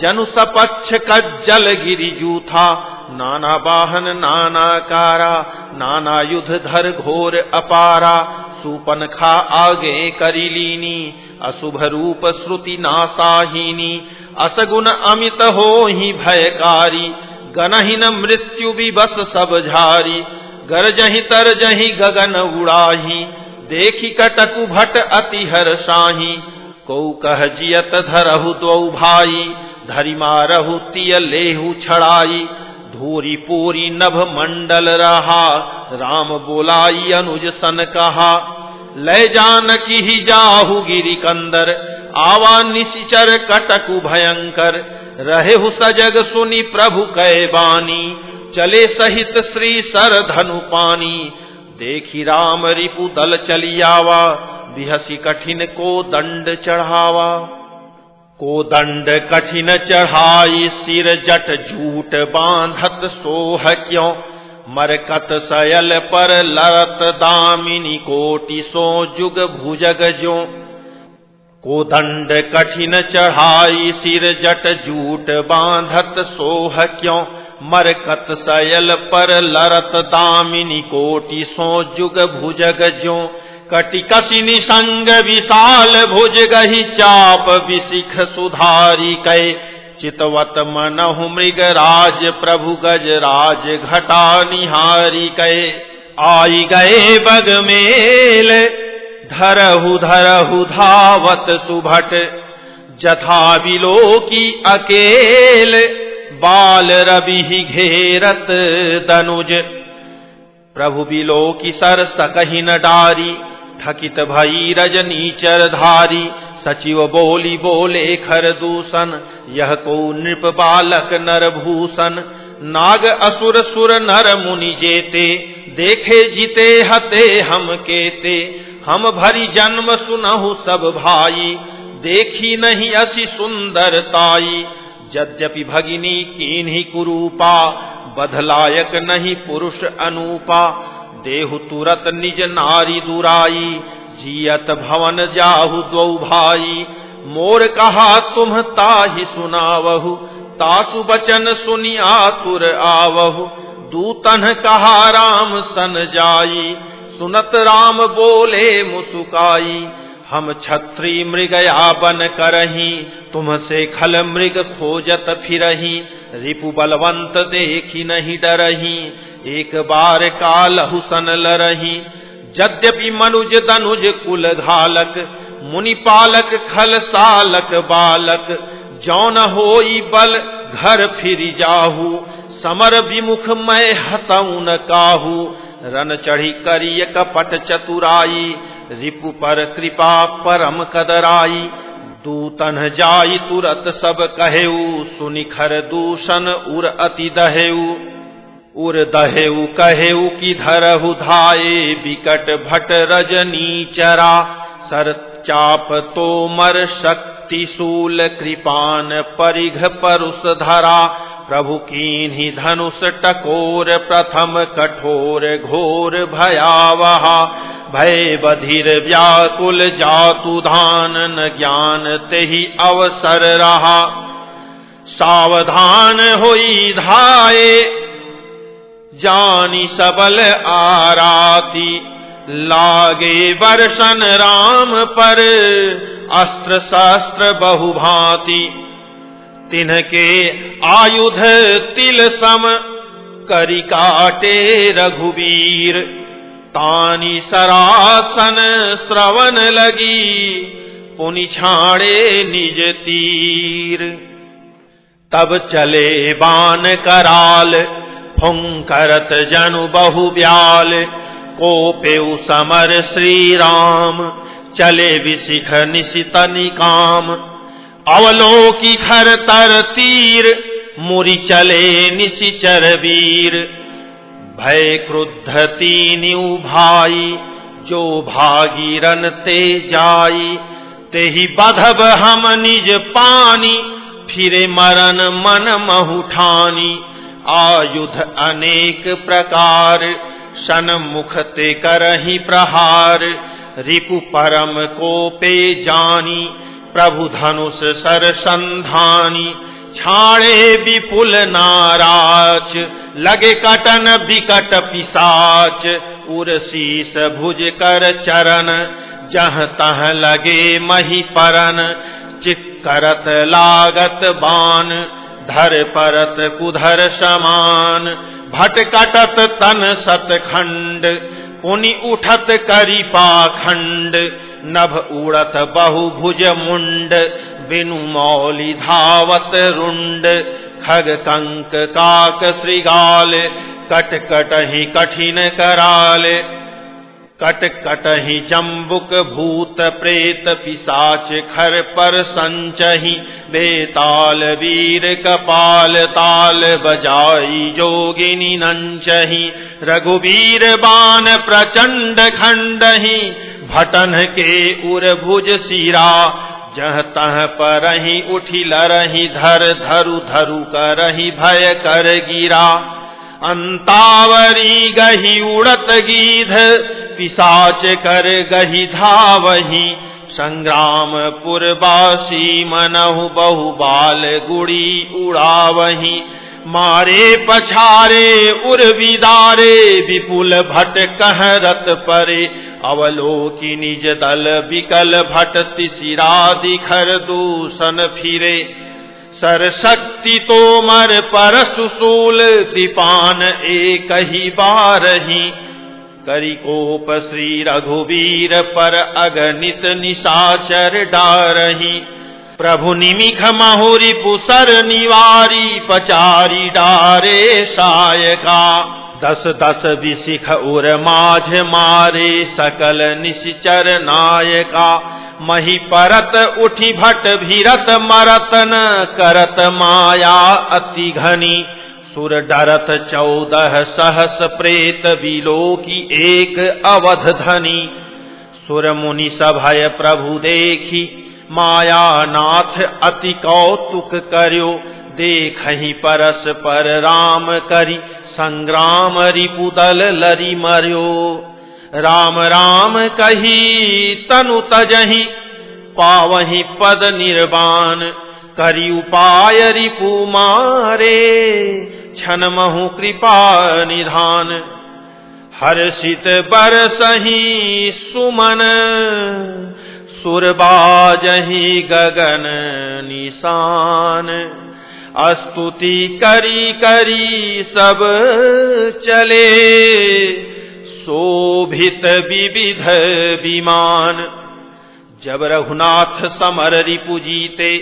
जनु सपक्ष कज्जल गिरि जूथा, नाना बाहन नाना कारा, नाना युध धर घोर अपारा, सूपनखा आगे करी लीनी, अशुभ रूप श्रुति नासाहीनी, असगुण अमित होहि भयकारी, गनहिन मृत्यु विवश सब झारी, गरजहि तरजहि गगन उड़ाही, देखी कटकु भट अति हर्षाही, को कह जियत धरहु द्वौ भाई, धरि मारहु तिय लेहु छड़ाई, धूरी पूरी नभ मंडल रहा, राम बोलाई अनुज सन कहा, लय जानकी ही जाहु गिरि कंदर, आवा निशिचर कटकु भयंकर, रहेहु सजग सुनि प्रभु कै बानी, चले सहित श्री सर धनु पानी, देखी राम रिपु दल चलियावा, बिहसी कठिन को दंड चढ़ावा, को दंड कठिन चढ़ाई, सिर जट जूट बांधत सोह क्यों, मरकत सयल पर लरत दामिनी, कोटि सो जुग भुजग ज्यों, को दंड कठिन चढ़ाई, सिर जट जूट बांधत सोह क्यों, मरकत सयल पर लरत दामिनी, कोटि सो जुग भुजग ज्यों, कटि कसी निसंग विशाल भुज गही, चाप विशिख सुधारी कै, चितवत मनहु मृगराज प्रभु गजराज घटा निहारी कहे। आई गए बगमेल धरहु धरहु धावत सुभट जथा विलोकी अकेल बाल रवि घेरत दनुज। प्रभु विलोकी सर सकहि न डारी थकित भई रजनीचर धारी। सचिव बोली बोले खरदूषण यह को नृप बालक नरभूषण। नाग असुर सुर नर मुनि जेते देखे जीते हते हम केते। हम भरी जन्म सुनहु सब भाई देखी नहीं असी सुंदरताई। यद्यपि भगिनी कीन्ही कुरूपा बधलायक नहीं पुरुष अनूपा। देहु तुरत निज नारी दुराई जियत भवन जाहु द्वौ भाई। मोर कहा तुम ताहि सुनावहु तासु बचन सुनि आतुर आवहु। दूतन कहा राम सन जाई सुनत राम बोले मुसुकाई। हम छत्री मृगया बन करही तुमसे खल मृग खोजत फिरही। रिपु बलवंत देखी नहीं डरही एक बार कालहु सन लरही। यद्यपि मनुज दनुज कुल घालक मुनि पालक खल सालक बालक। जौन होई बल घर फिर जाहू समर विमुख मैं हतऊ न काहू। रन चढ़ी करिय कपट चतुराई रिपु पर कृपा परम कदराई। दूतन जाई तुरत सब कहेऊ सुनि खरदूषण उर अति दहेऊ। उर दहेऊ कहेऊ कि धरहु धाये बिकट भट रजनीचरा। सर चाप तोमर शक्ति शूल कृपान परिघ परुष धरा। प्रभु कीन्ही धनुष टकोर प्रथम कठोर घोर भयावहा। भय बधिर व्याकुल जातु धान न ज्ञान तेहि अवसर रहा। सावधान होई धाये जानी सबल आराती। लागे वर्षन राम पर अस्त्र शस्त्र बहुभांति। तिनके आयुध तिल सम करि काटे रघुवीर। तानी सरासन श्रवण लगी पुनि छाड़े निज तीर। तब चले बान कराल फुंकरत जनु बहु ब्याल। कोपेउ समर श्री राम चले विशिख निशित निकाम। अवलोकी खर तर तीर मुरि चले निशिचर वीर। भय क्रुद्ध तीन्यू भाई जो भागीरन ते जाई। तेहि बधब हम निज पानी फिरे मरन मन महुठानी। आयुध अनेक प्रकार सन्मुख ते करहि प्रहार। रिपु परम कोपे जानी प्रभु धनुष सर संधानी। छाड़े विपुल नाराच लगे कटन विकट पिसाच। उर शीस भुज कर चरण जह तह लगे मही परन। चिक्करत लागत बान धर परत कुधर समान। भटकटत तन सतखंड पुनि उठत करि पाखंड। नभ उड़त बहुभुज मुंड बिनु मौलि धावत रुंड। खग कंक काक श्रृगाल कट कटहि कठिन कराल। कट कटहि जम्बुक भूत प्रेत पिशाच खर पर संचहि। बेताल वीर कपाल ताल बजाई जोगिनी नंचहि। रघुवीर बाण प्रचंड खंडहि भटन के उर भुज सिरा। जह तह परहि उठि लरहि धर धरु धरु करहि भय कर गिरा। अंतावरी गही उड़त गीध पिशाच कर गही धावही। संग्रामपुर बासी मनहु बहु बाल गुड़ी उड़ावही। मारे पछारे उर विदारे विपुल भट कहरत परे। अवलोकी निज दल विकल भट तिसिरा दिखर दूषण फिरे। सरशक्ति तोमर परशुशूल कृपान एक ही बारही करिकोप श्री रघुवीर पर अगणित निशाचर डारही प्रभु निमिख महुरी पुसर निवारी पचारी डारे सायका 10 विशिख उर माझ मारे सकल निश्चर नायका मही परत उठी भट भीरत मरतन करत माया अति घनी सुर डरत 14 सहस प्रेत बिलो की एक अवध धनी सुर मुनि सभय प्रभु देखी माया नाथ अति कौतुक कर्यो देखहि परस पर राम करी संग्राम रिपुदल लरि मर्यो राम राम कही तनु तजहि पावहि पद निर्वाण करी उपाय रिपु मारे छन महु कृपा निधान हर्षित बरसहि सुमन सुरबाजहि गगन निशान स्तुति करी करी सब चले शोभित विविध विमान जब रघुनाथ समर रिपु जीते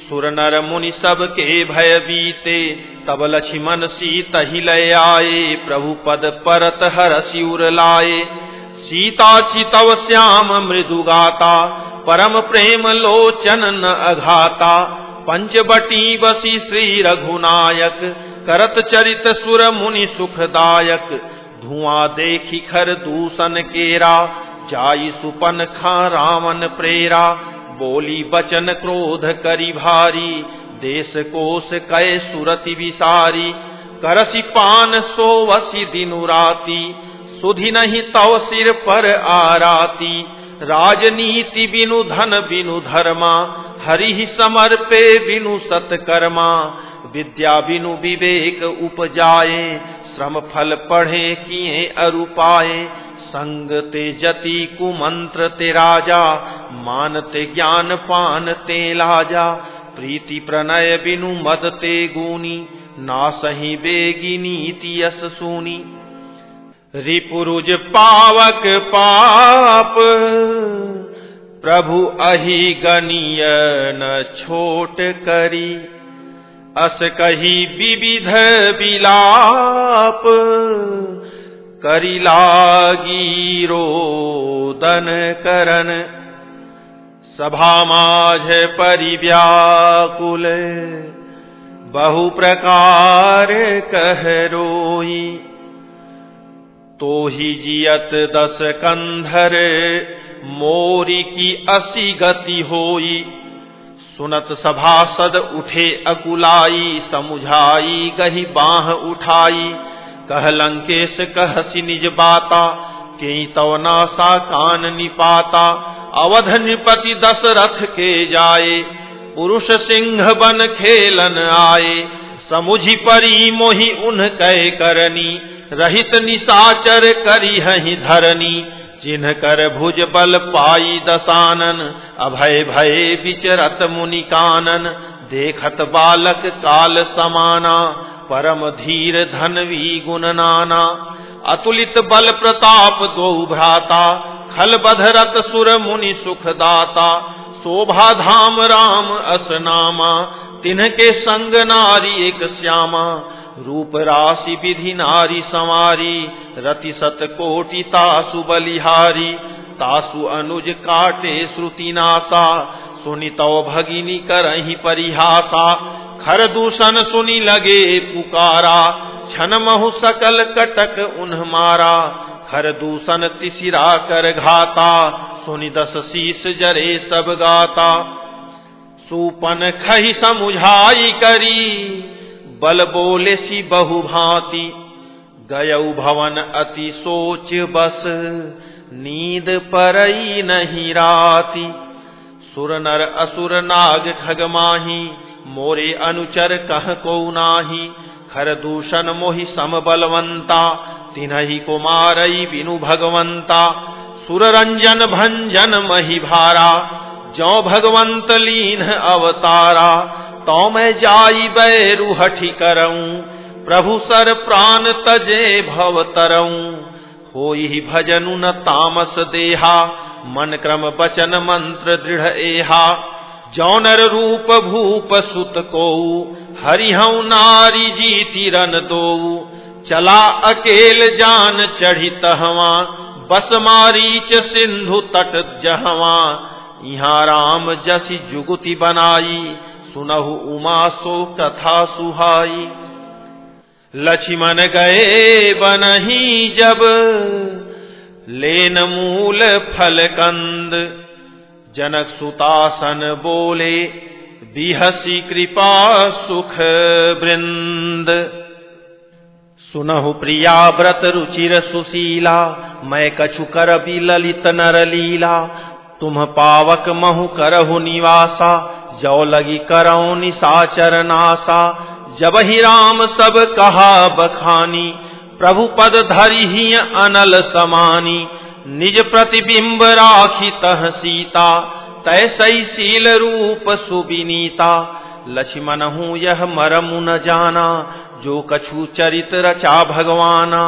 सुर नर मुनि सब के भय बीते तब लक्ष्मण सीत ही लय आए प्रभु पद परत हरषि उर लाए सीता चितव श्याम मृदु गाता परम प्रेम लोचन न अघाता पंचवटी बसी श्री रघुनायक करत चरित सुर मुनि सुखदायक धुआं देखी खर दूषण केरा जाई सुपन खा रावण प्रेरा बोली बचन क्रोध करी भारी देश कोश कै सुरति विसारी करसी पान सोवसी दिनु राती सुधि नहीं तव सिर पर आराती राजनीति बिनु धन बिनु धर्मा हरि समर्पे बिनु सत्कर्मा विद्या बिनु विवेक उपजाए श्रम फल पढ़े किए अरुपाए संग ते जति कुमंत्र ते राजा मानते ज्ञान पान ते लाजा प्रीति प्रणय बिनु मद ते गुनी नासहि बेगी नीति यस सूनी रिपुरुज पावक पाप प्रभु अहि गनीय न छोट करी अस कही विविध विलाप करी लागी रोदन करन सभा माझ परिव्याकुल बहु प्रकार कह रोई तो ही जियत 10 कंधर मोरी की 80 गति होई सुनत सभासद उठे अकुलाई समुझाई गही बाह उठाई कह लंकेश कहसी निज बाता के तव नासा कान निपाता अवध नृपति दशरथ के जाए पुरुष सिंह बन खेलन आए समुझी परी मोहि उन कै करनी रहित निशाचर करी हहि धरनी चिन्ह कर भुज बल पाई दसानन अभय भय विचरत मुनि कानन देखत बालक काल समाना परम धीर धनवी गुण नाना अतुलित बल प्रताप दो भ्राता खल बधरत सुर मुनि सुखदाता शोभा धाम राम असनामा तिन्ह संग नारी एक श्यामा रूप राशि विधि नारी संवारी रति सत कोटि तासु बलिहारी तासु अनुज काटे श्रुति नासा सुनि तव भगिनी करहि परिहासा खर दूषण सुनि लगे पुकारा छन महु सकल कटक उन्ह मारा खर दूषण तिसिरा कर घाता सुनि 10 शीस जरे सब गाता सुपन खहि समुझाई करी बल बोले सी बहु भांति गयऊ भवन अति सोच बस नींद परई नहीं राती सुर नर असुर नाग खगमाही मोरे अनुचर कह को नाही खर दूषण मोहि सम बलवंता तिन्हि को मारई बिनु भगवंता सुर रंजन भंजन मही भारा जौ भगवंत लीन अवतारा तो मैं जाई बैरु हठी करऊं, प्रभु सर प्राण तजे भव तरऊं। होई भजनु न तामस देहा, मन क्रम बचन मंत्र दृढ़ एहा। जौनर रूप भूप सुत कोऊ, हरिहऊ नारी जीति रन दोऊ। चला अकेल जान चढ़ी तहवा, बस मारीच सिंधु तट जहवा। यहाँ राम जसी जुगुति बनाई, सुनहु उमा सो कथा सुहाई। लक्ष्मण गए बनहि जब, लेन मूल फल कंद। जनक सुतासन बोले, बिहसी कृपा सुख वृंद। सुनहु प्रिया व्रत रुचिर सुशीला, मैं कछु करबी ललित नर लीला। तुम पावक महु करहु निवासा, जो लगी करऊ निशाचर नासा। जब ही राम सब कहा बखानी, प्रभु पद धरि ही अनल समानी। निज प्रतिबिंब राखी तह सीता, तैसई शील रूप सुविनीता। लक्ष्मण हूँ यह मरमु न जाना, जो कछु चरित रचा भगवाना।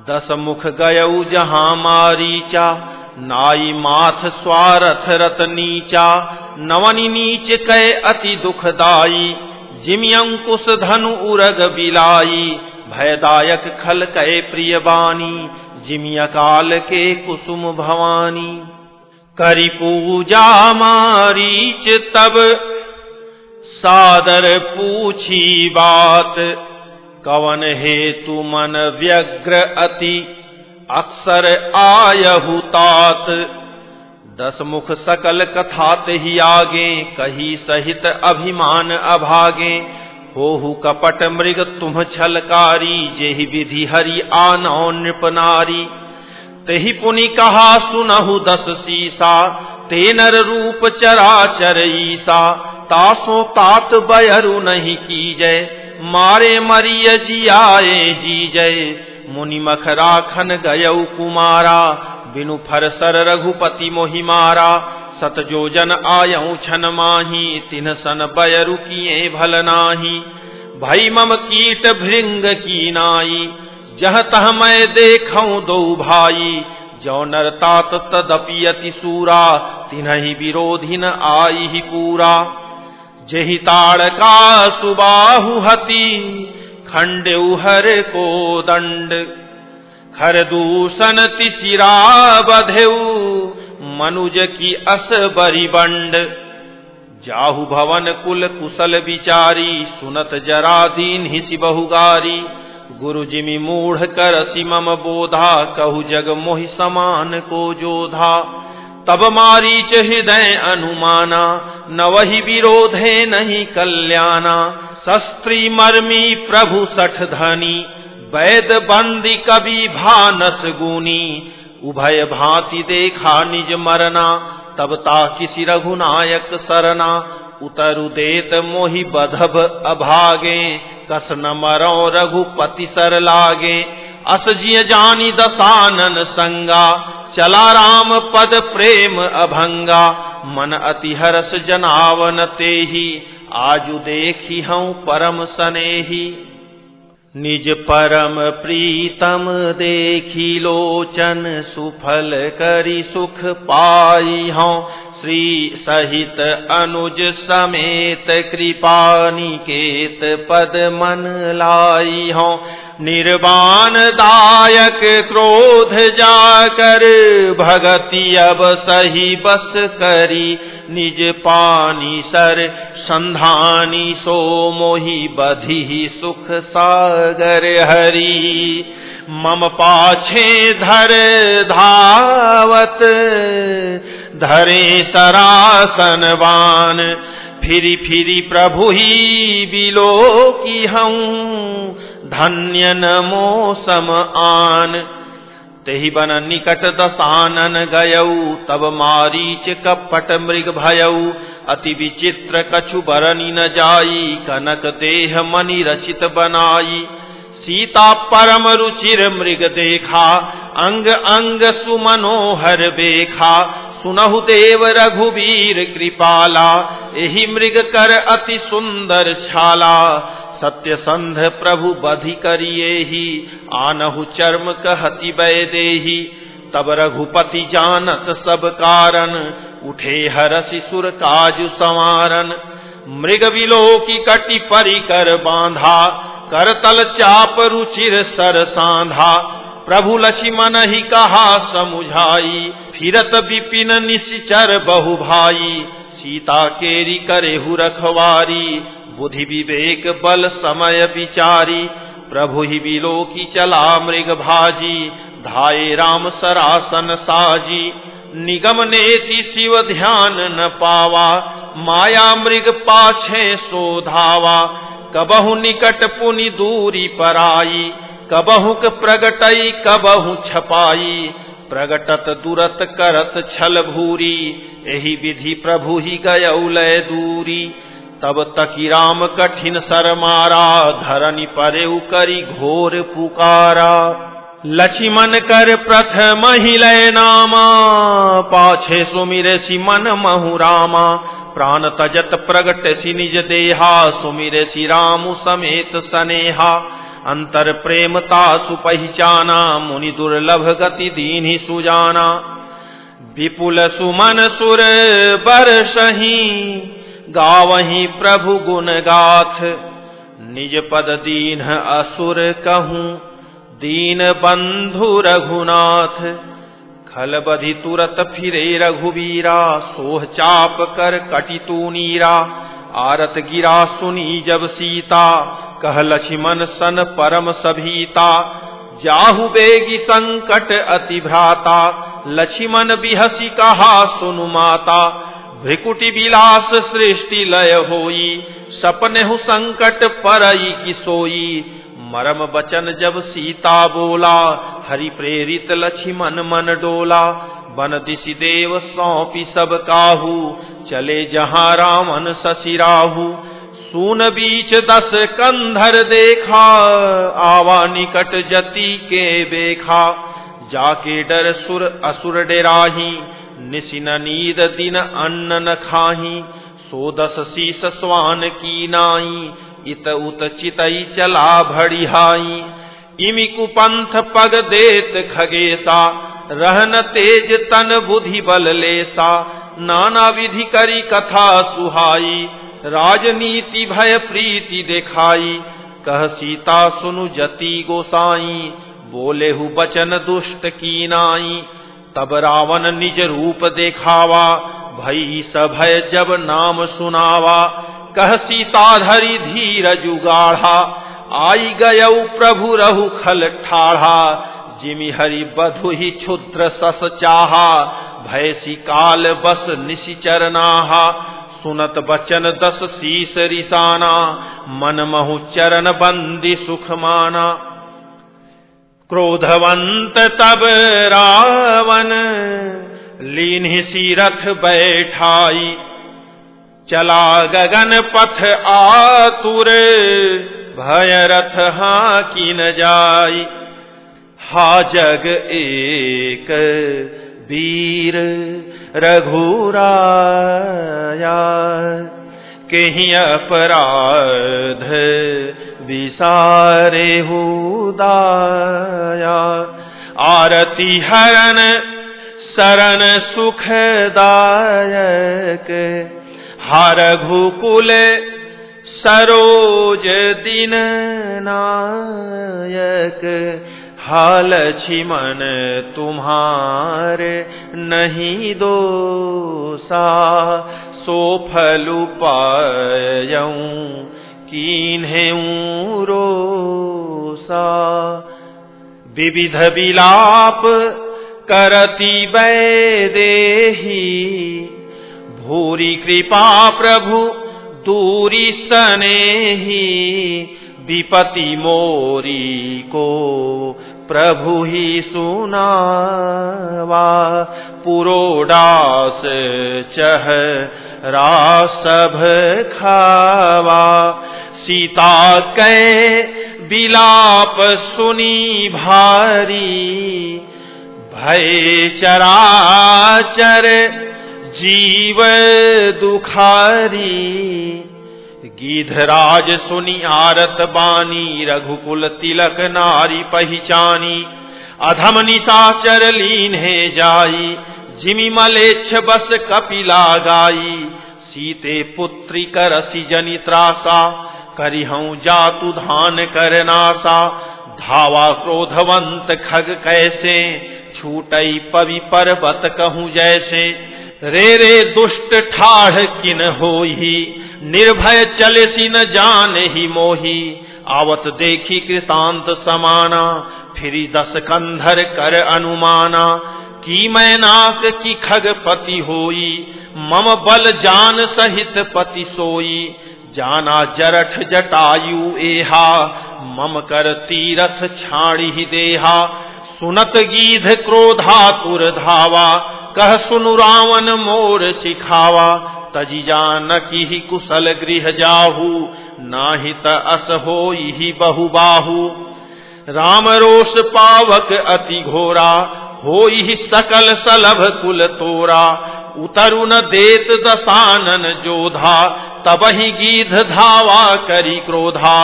10 मुख गयऊ जहाँ मारीचा, नाई माथ स्वारथ रत नीचा। नवनि नीच कै अति दुखदाई, जिमि अंकुश धनु उरग बिलाई। भयदायक खल कै प्रिय बानी, जिमि अकाल के कुसुम भवानी। करि पूजा मारीच तब, सादर पूछी बात। कवन हेतु मन व्यग्र अति, अक्सर आयहु तात। 10 मुख सकल कथात ही आगे, कही सहित अभिमान अभागे। होहु कपट मृग तुम छलकारी, जेहि विधि हरि आनौ नृप नारी। तेहि पुनि कहा सुनहु 10 सीसा, ते नर रूप चराचर ईसा। तासो तात बयरु नहीं कीजय, मारे मरिय जियाए जीजय। मुनि मख राखन गयऊ कुमारा, बिनु फरसर रघुपति मोहि मारा। 7 जोजन आयऊ छन माही, तिन्ह सन बयरु किए भल नाही। भई मम कीट भृंग की नाई, जह तह मैं देखऊं 2 भाई। जो नर तात तदपि अति सूरा, तिन्हि विरोधी न आई ही पूरा। जेहि ताड़का सुबाहु हति, खंडेउ हर को दंड। खर दूषण तिसिरा बधेऊ, मनुज की अस बरी बंड। जाहु भवन कुल कुशल विचारी, सुनत जरा दीन हिसि बहुगारी। गुरु जिमि मूढ़ कर सिमम बोधा, कहु जग मोहि समान को जोधा। तब मारीच हृदय अनुमाना, न वही विरोधे नहीं कल्याणा। शस्त्री मर्मी प्रभु 60 धनी, वैद बंदी कवि भानस गुनी। उभय भांति देखा निज मरना, तब ताकिसी रघुनायक सरना। उतरु देत मोहि बधब अभागे, कस न मरो रघुपति सर लागे। अस जिय जानी दसानन संगा, चला राम पद प्रेम अभंगा। मन अति हरस जनावन तेहि, आजु देखी हूँ परम सनेही। निज परम प्रीतम देखी लोचन, सुफल करी सुख पाई हूँ। श्री सहित अनुज समेत, कृपा निकेत पद मन लाई हूँ। निर्वाण दायक क्रोध जाकर, भगति अब सही बस करी। निज पानी सर संधानी, सो मोहि बधी सुख सागर हरि। मम पाछे धर धावत, धरे सरासन बान। फिरी फिरी प्रभु ही बिलो की हूँ, धन्य नमो सम आन। तेहि बन निकट दसानन गयऊ, तब मारीच कपट मृग भयऊ। अति विचित्र कछु बरनी न जाई, कनक देह मणि रचित बनाई। सीता परम रुचिर मृग देखा, अंग अंग सुमनोहर बेखा। सुनहु देव रघुवीर कृपाला, एहि मृग कर अति सुंदर छाला। सत्यसंध प्रभु बधि करियेहि, आनहु चर्म कहति वैदेही। तब रघुपति जानत सब कारण, उठे हरसि सुर काजु संवारन। मृग विलोकी कटि परिकर बांधा, करतल चाप रुचिर सर सांधा। प्रभु लक्ष्मण ही कहा समुझाई, फिरत विपिन निश्चर बहु भाई। सीता केरी करेहु रखवारी, बुद्धि विवेक बल समय विचारी। प्रभु ही विलोकी चला मृग भाजी, धाये राम सरासन साजी। निगम नेति शिव ध्यान न पावा, माया मृग पाछे सो धावा। कबहु निकट पुनि दूरी पराई, कबहु प्रगटई कबहु छपाई। प्रगटत दुरत करत छल भूरी, एहि विधि प्रभु ही गयौ लय दूरी। तब तकी राम कठिन सर मारा, धरनी परेउ करी घोर पुकारा। लक्ष्मण कर प्रथम ही लय नामा, पाछे सुमिरसि मन महु रामा। प्राण तजत प्रगट सि निज देहा, सुमिरसि रामु समेत सनेहा। अंतर प्रेमता सुपहिचाना, मुनि दुर्लभ गति दीन्हि सुजाना। विपुल सुमन सुर बरसहि, गावहि प्रभु गुण गाथ। निज पद दीन असुर कहूँ, दीन बंधु रघुनाथ। खल बधि तुरत फिरे रघुवीरा, सोह चाप कर कटि तू नीरा। आरत गिरा सुनी जब सीता, कह लक्ष्मण सन परम सभीता। जाहु बेगी संकट अति भ्राता, लक्ष्मण बिहसी कहा सुनु माता। भृकुटि विलास सृष्टि लय होई, सपनेहु संकट परई की सोई। मरम बचन जब सीता बोला, हरि प्रेरित लक्ष्मण मन डोला। बन दिशि देव सौंपी सब काहू, चले जहाँ रामन ससिराहू। सून बीच 10 कंधर देखा, आवा निकट जति के बेखा। जाके डर सुर असुर डेराही, निशिन नींद दिन अन्न न खाही। 110 शीस स्वान की नाई, इत उत चितई चला भड़िहाई। इमि कुपंथ पग देत खगेसा, रहन तेज तन बुद्धि बल लेसा। नाना विधि करी कथा सुहाई, राजनीति भय प्रीति देखाई। कह सीता सुनु जति गोसाई, बोलेहु बचन दुष्ट की नाई। तब रावण निज रूप देखावा, भई सभय जब नाम सुनावा। कह सीता धरि धीर जुगाढ़ा, आई गयौ प्रभु रहु खल ठाढ़ा। जिमि हरि बधु ही क्षुद्र सस चाहा, भयसी काल बस निशिचर नाहा। सुनत बचन 10 शीस रिसाना, मन महु चरण बंदी सुख माना। क्रोधवंत तब रावण, लीन्हि सी रथ बैठाई। चला गगन पथ आतुर, भय रथ हांकी न जाई। हा जग एक वीर रघुराया, केहि अपराध विसारेहु दाया। आरती हरन शरण सुखदायक, हा रघुकुल सरोज दिन नायक। हा लक्ष्मण तुम्हारे नहीं दोसा, सो फलु पायऊं कीन्हें रोसा। विविध विलाप करती वैदेही, भूरी कृपा प्रभु दूरी सनेही। विपति मोरी को प्रभु ही सुनावा, पुरोडास चेहरा सब खावा। सीता कै बिलाप सुनी भारी, भय चराचर जीव दुखारी। गीधराज सुनी आरत बानी, रघुकुल तिलक नारी पहचानी। अधम निशाचर लीन है जाई, जिमि मलेच्छ बस कपिला गाई। सीते पुत्री करसी जनि त्रासा, करिहऊँ जातु धान करनासा। धावा क्रोधवंत खग कैसे, छूटई पवि पर्वत कहूँ जैसे। रे दुष्ट ठाढ़ किन होई, निर्भय चलसी न जान ही मोही। आवत देखी कृतांत समाना, फिरी 10 कंधर कर अनुमाना। की मैनाक की खगपति होई, मम बल जान सहित पति सोई। जाना जरठ जटायु एहा, मम कर तीरथ छाड़ी ही देहा। सुनत गीध क्रोधातुर धावा, कह सुनु रावण मोर सिखावा। तजी जानकी ही कुशल गृह जाहू, नाहित अस होई ही बहुबाहू। राम रोष पावक अति घोरा, होई ही सकल सलभ कुल तोरा। उतरु न देत दसानन जोधा, तबहि गीध धावा करी क्रोधा।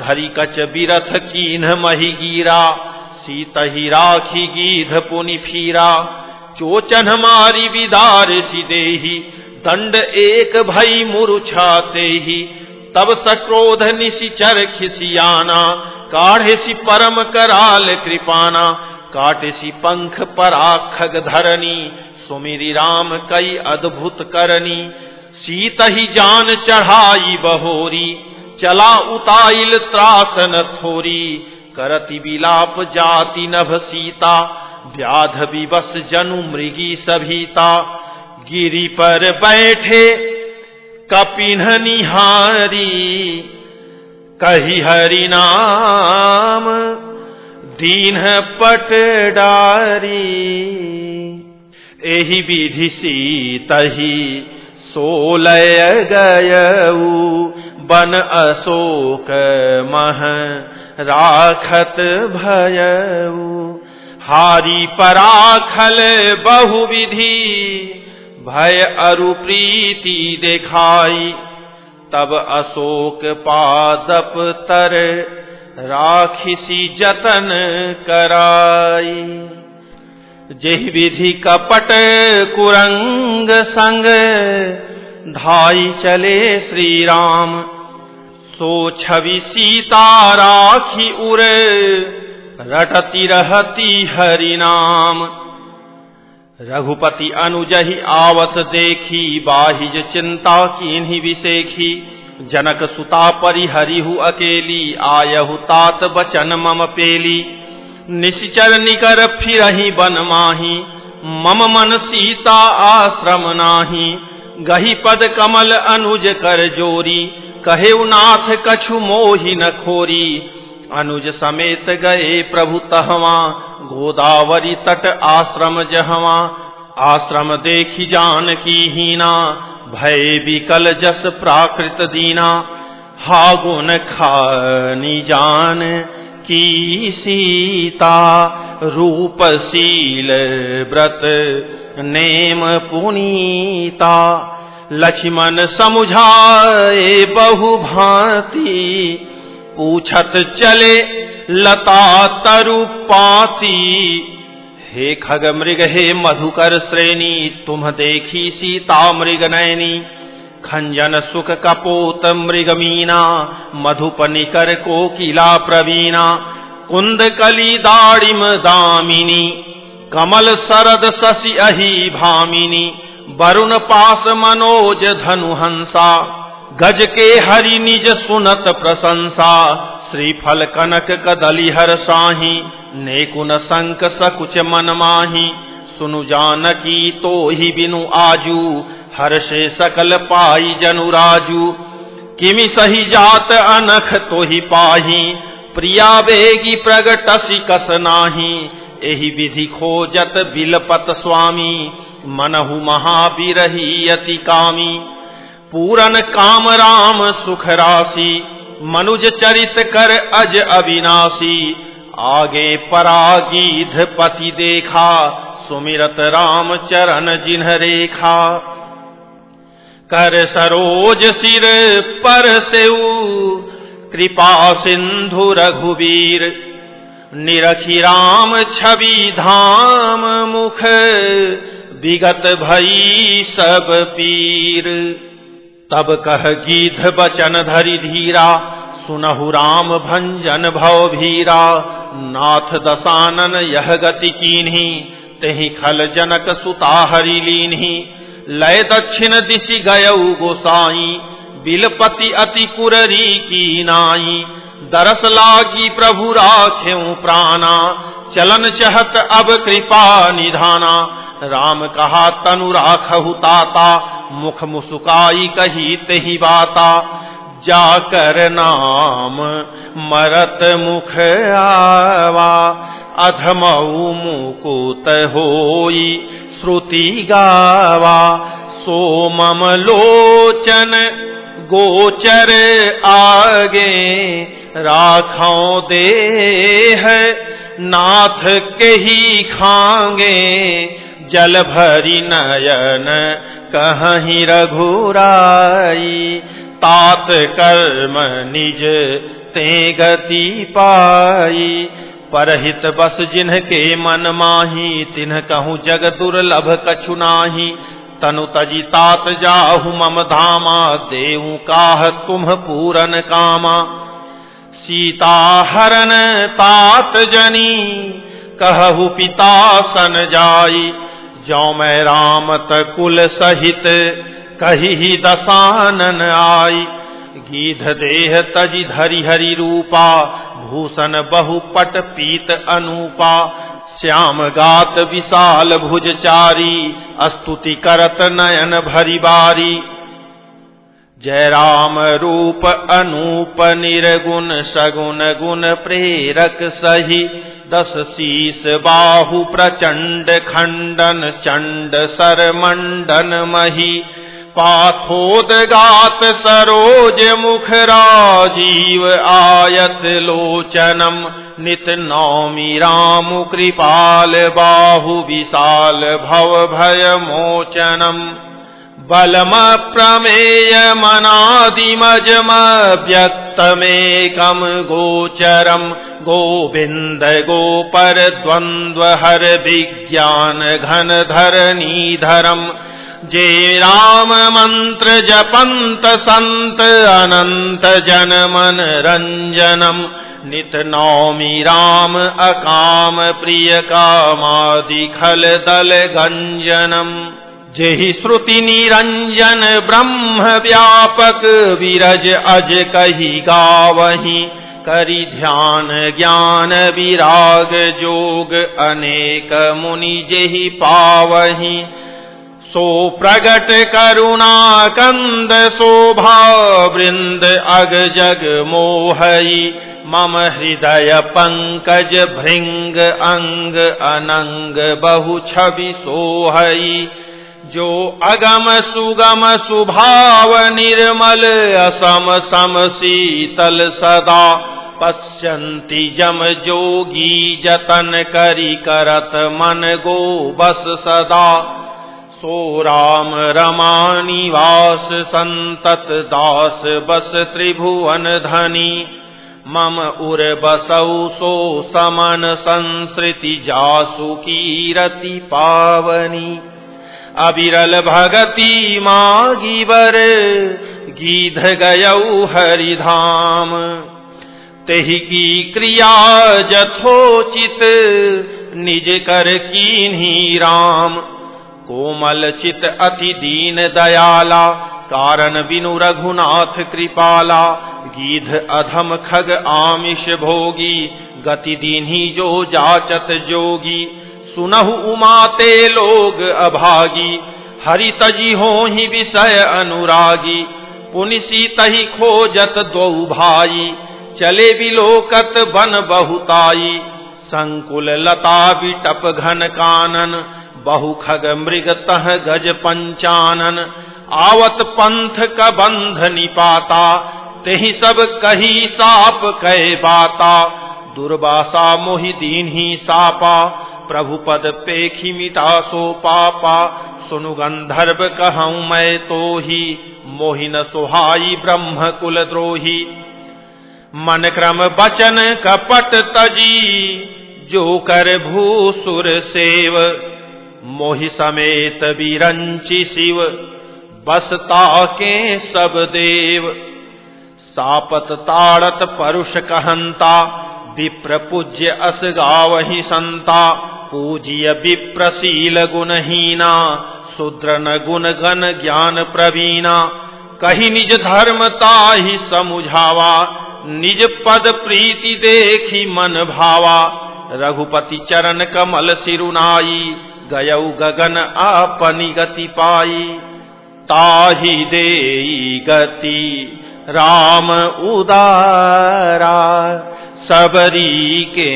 धरी कच बिरथ कीन्ह मही गिरा, सीतहि राखी गीध पुनि फीरा। चोचन मारी विदार सी देही, दंड एक भई मूर्छाते ही। तब सक्रोध निशिचर खिसियाना, काढ़े सी परम कराल कृपाना। काटे सी पंख परा खग धरनी, सुमिरि राम कई अद्भुत करनी। सीत ही जान चढ़ाई बहोरी, चला उताइल त्रासन थोरी। करति बिलाप जाति नभ सीता, व्याध विवश जनु मृगी सभीता। गिरि पर बैठे कपिन निहारी, कही हरि नाम दीन पट डारी। एहि विधि सीतहि सोलय गयऊ, बन अशोक मह राखत भयऊ। हारी पराखल बहुविधि, भय अरु प्रीति देखाई। तब अशोक पादप तर, राखिसी जतन कराई। जेहि विधि कपट कुरंग संग, धाई चले श्री राम। सो छवि सीता राखी उर, रटती रहती हरि नाम। रघुपति अनुजहि आवत देखी, बाहिज चिंता कीन्ही विसेखी। जनक सुता परिहरिहु अकेली, आयहु तात बचन मम पेली। निशिचर निकर फिरहि बन माही, मम मन सीता आश्रम नाही। गही पद कमल अनुज कर जोरी, कहे नाथ कछु मोहि न खोरी। अनुज समेत गए प्रभु तहवा, गोदावरी तट आश्रम जहवा। आश्रम देखी जानकी हीना, भय विकल जस प्राकृत दीना। हा गुण खानी जान की सीता, रूपशील व्रत नेम पुनीता। लक्ष्मण समुझाए बहु भांति, पूछत चले लता तरु पाती। हे खग मृग हे मधुकर श्रेणी, तुम देखी सीता मृग नयनी। खंजन सुख कपोत मृगमीना, मधुपनिकर कोकिला प्रवीणा। कुंद कली दाड़िम दामिनी, कमल सरद शशि अहि भामिनी। वरुण पास मनोज धनु हंसा, गज के हरि निज सुनत प्रशंसा। श्रीफल कनक कदली हर साही, नेकुन संक सकुच मन माही। सुनु जानकी तो ही बिनु आजू, हर्षे सकल पाई जनु राजू। किमि सही जात अनख तो ही पाही, प्रिया बेगी प्रगटसी कस नाही। एहि विधि खोजत बिलपत स्वामी, मनहु महाविरही अति कामी। पूरन काम राम सुख राशि, मनुज चरित कर अज अविनाशी, आगे परागीध पति देखा, सुमिरत राम चरण जिन्ह रेखा। कर सरोज सिर पर सेऊ, कृपा सिंधु रघुवीर, निरखी राम छवि धाम मुख, विगत भई सब पीर। तब कह गीध बचन धरि धीरा, सुनहु राम भंजन भव भीरा। नाथ दसानन यह गति कीन्ही, तेहि खल जनक सुता हरि लीन्ही। लय दक्षिण दिशि गयऊ गोसाई, बिलपति अति कुररी की नाई। दरस लागी प्रभु राखेऊ प्राणा, चलन चहत अब कृपा निधाना। राम कहा तनु राखहु ताता, मुख मुसुकाई कही तेहि बाता। जाकर नाम मरत मुख आवा, अधमऊ मुकुत होई श्रुति गावा। सो मम लोचन गोचर आगे, राखों देह नाथ के ही खांगे। जल भरी नयन कहीं रघुराई, तात कर्म निज ते गति पाई। परहित बस जिन्हके मन माही, तिन्ह कहूँ जग दुर्लभ कछु नाही। तनु तजी तात जाहु मम धामा, देहु काह तुम पूरन कामा। सीता हरन तात जनी, कहु पिता सन जाई। जौ मैं रामत कुल सहित, कही दसानन आई। गीध देह तजि धरि हरि रूपा, भूषण बहुपट पीत अनूपा। श्याम गात विशाल भुज चारी, स्तुति करत नयन भरि बारी। जय राम रूप अनूप निर्गुण, सगुन गुण प्रेरक सही। 10 शीस बाहु प्रचंड खंडन, चंड सर मंडन मही। पाथोदगात सरोज मुख राजीव, आयत लोचनम नित नौमि राम कृपाल। बाहु विशाल भव भय मोचनम, बलम प्रमेय मनादिमजम व्यक्तमेकम गोचरम। गोविंद गोपर द्वंद्व हर विज्ञान घन धरणीधरम। जे राम मंत्र जपंत संत, अनंत जन मन रंजनम। नित नौमि राम अकाम प्रिय, कामादि खल दल गंजनम। जेहि श्रुति निरंजन ब्रह्म व्यापक, विरज अज कही गावहीं। करि ध्यान ज्ञान विराग जोग, अनेक मुनि जेहि पावहीं। सो प्रगट करुणा कंद शोभा, वृंद अग जग मोहई। मम हृदय पंकज भृंग अंग, अनंग बहु छवि सोहई। जो अगम सुगम सुभाव निर्मल, असम सम शीतल सदा। पश्यन्ति जम जोगी जतन करि, करत मन गो बस सदा। सो राम रमा निवास संतत, दास बस त्रिभुवन धनी। मम उर बसौ सो समन, संसृति जासु कीरति पावनी। अविरल भगति मागी बर, गीध गयऊ हरिधाम। तेहि की क्रिया जथोचित, निज कर कीन्ही राम। कोमल चित अति दीन दयाला, कारण बिनु रघुनाथ कृपाला। गीध अधम खग आमिष भोगी, गति दीन्ही जो जाचत जोगी। सुनहु उमाते लोग अभागी, हरि तजी होहि विषय अनुरागी। पुनिसी तहि खोजत दो भाई, चले बिलोकत बन बहुताई। संकुल लता विटप घन कानन, बहु खग मृग तह गज पंचानन। आवत पंथ का बंध निपाता, तेहि सब कही साप कहे बाता, दुर्वासा मोहि दीन्ही सापा, प्रभु पद पेखी मिटा सो पापा, सुनु गंधर्व कहूँ मैं तोहि, मोहि न सुहाई ब्रह्म कुल द्रोही। मन क्रम बचन कपट तजी, जो कर भूसुर सेव, मोहि समेत बिरंचि शिव, बसता के सब देव। सापत ताड़त परुष कहंता, विप्र पूज्य अस गावहि संता, पूजिय विप्रशील गुणहीना, शूद्र न गुण गण ज्ञान प्रवीणा। कही निज धर्म ताहि समुझावा, निज पद प्रीति देखी मन भावा। रघुपति चरण कमल सिरुनाई, गयौ गगन आपनि गति पाई। ताहि देई गति राम उदारा, सबरी के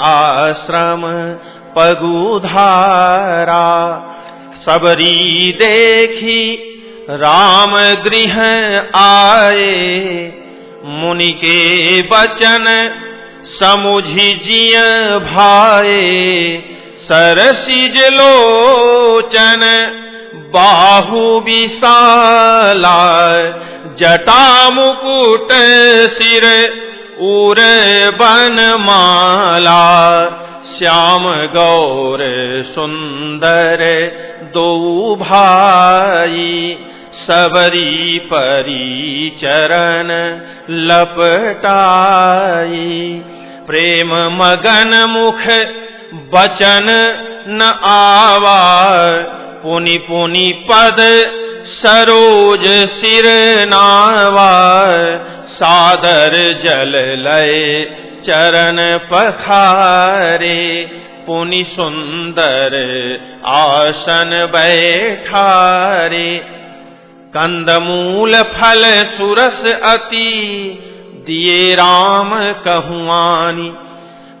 आश्रम पगुधारा। सबरी देखी राम गृह आए, मुनि के बचन समुझि जिय भाए। सरसिज लोचन बाहु विशाला, जटा मुकुट सिर उर बनमाला। श्याम गौर सुंदर दो भाई, सबरी परी चरण लपटाई। प्रेम मगन मुख बचन न आवा, पुनि पुनि पद सरोज सिर नावा। सादर जल लय चरण पखारे, पुनि सुंदर आसन बैठारे। कंदमूल फल सुरस अति, दिए राम कहुआनी।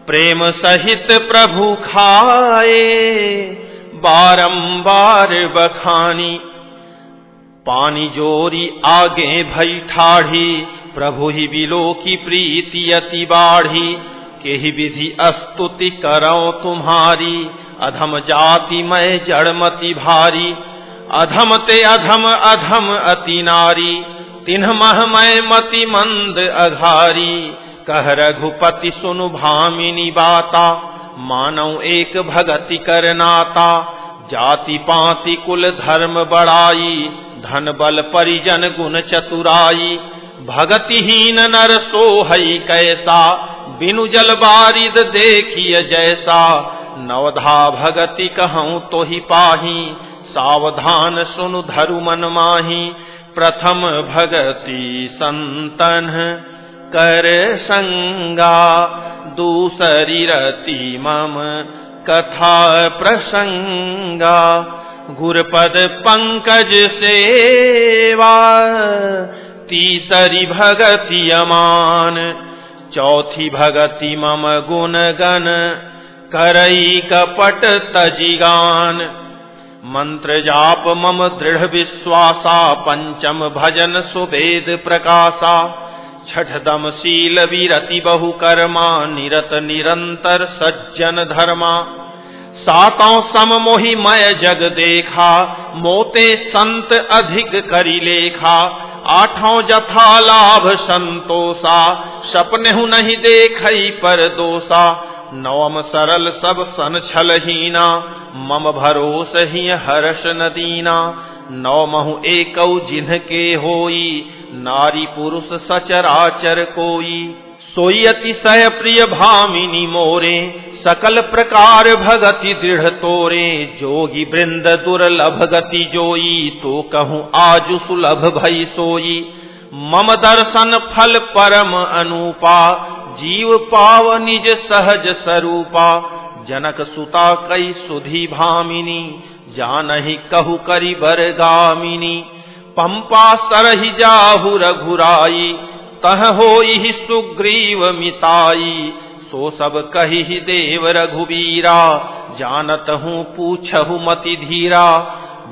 प्रेम सहित प्रभु खाए, बारंबार बखानी। पानी जोरी आगे भई ठाढ़ी, प्रभु ही बिलो की प्रीति अति बाढ़ी। केहि विधि स्तुति करौ तुम्हारी, अधम जाति मैं जड़मति भारी। अधम ते अधम अधम अति नारी, तिन्ह मह मैं मति मंद अघारी। कह रघुपति सुनु भामिनी बाता, मानौ एक भगति कर नाता। जाति पाति कुल धर्म बड़ाई, धन बल परिजन गुण चतुराई। भगतिहीन नर सोहई कैसा, बिनु जल बारिद देखिय जैसा। नवधा भगति कहूँ तो ही पाही, सावधान सुनु धरु मन माही। प्रथम भगति संतन कर संगा, दूसरी रति मम कथा प्रसंगा। गुरपद पंकज सेवा, तीसरी भगति अमान। चौथी भगति मम गुण गण, करई कपट तजिगान। मंत्र जाप मम दृढ़ विश्वासा, पंचम भजन सुवेद प्रकाशा। छठ दम शील विरति बहु कर्मा, निरत निरंतर सज्जन धर्मा। सातों सम मोहि मय जग देखा, मोते संत अधिक करि लेखा। आठों जथा लाभ संतोषा, सपनेहु नहीं देखई पर दोषा। नवम सरल सब सन छलहीना, मम भरोस ही हर्ष न दीना। नवमहु एकौ जिन्ह के होई, नारी पुरुष सचराचर कोई। सोई अतिशय प्रिय भामिनी मोरे, सकल प्रकार भगति दृढ़ तोरे। जोगी वृंद दुर्लभ गति जोई, तो कहूँ आजु सुलभ भई सोई। मम दर्शन फल परम अनुपा, जीव पाव निज सहज स्वरूपा। जनक सुता कई सुधी भामिनी, जानहि कहु करि बरगामिनी। पंपा सरहि जाहु रघुराई, तह होई सुग्रीव मिताई। सो सब कहि देव रघुबीरा, जानत हूँ पूछहु मति धीरा।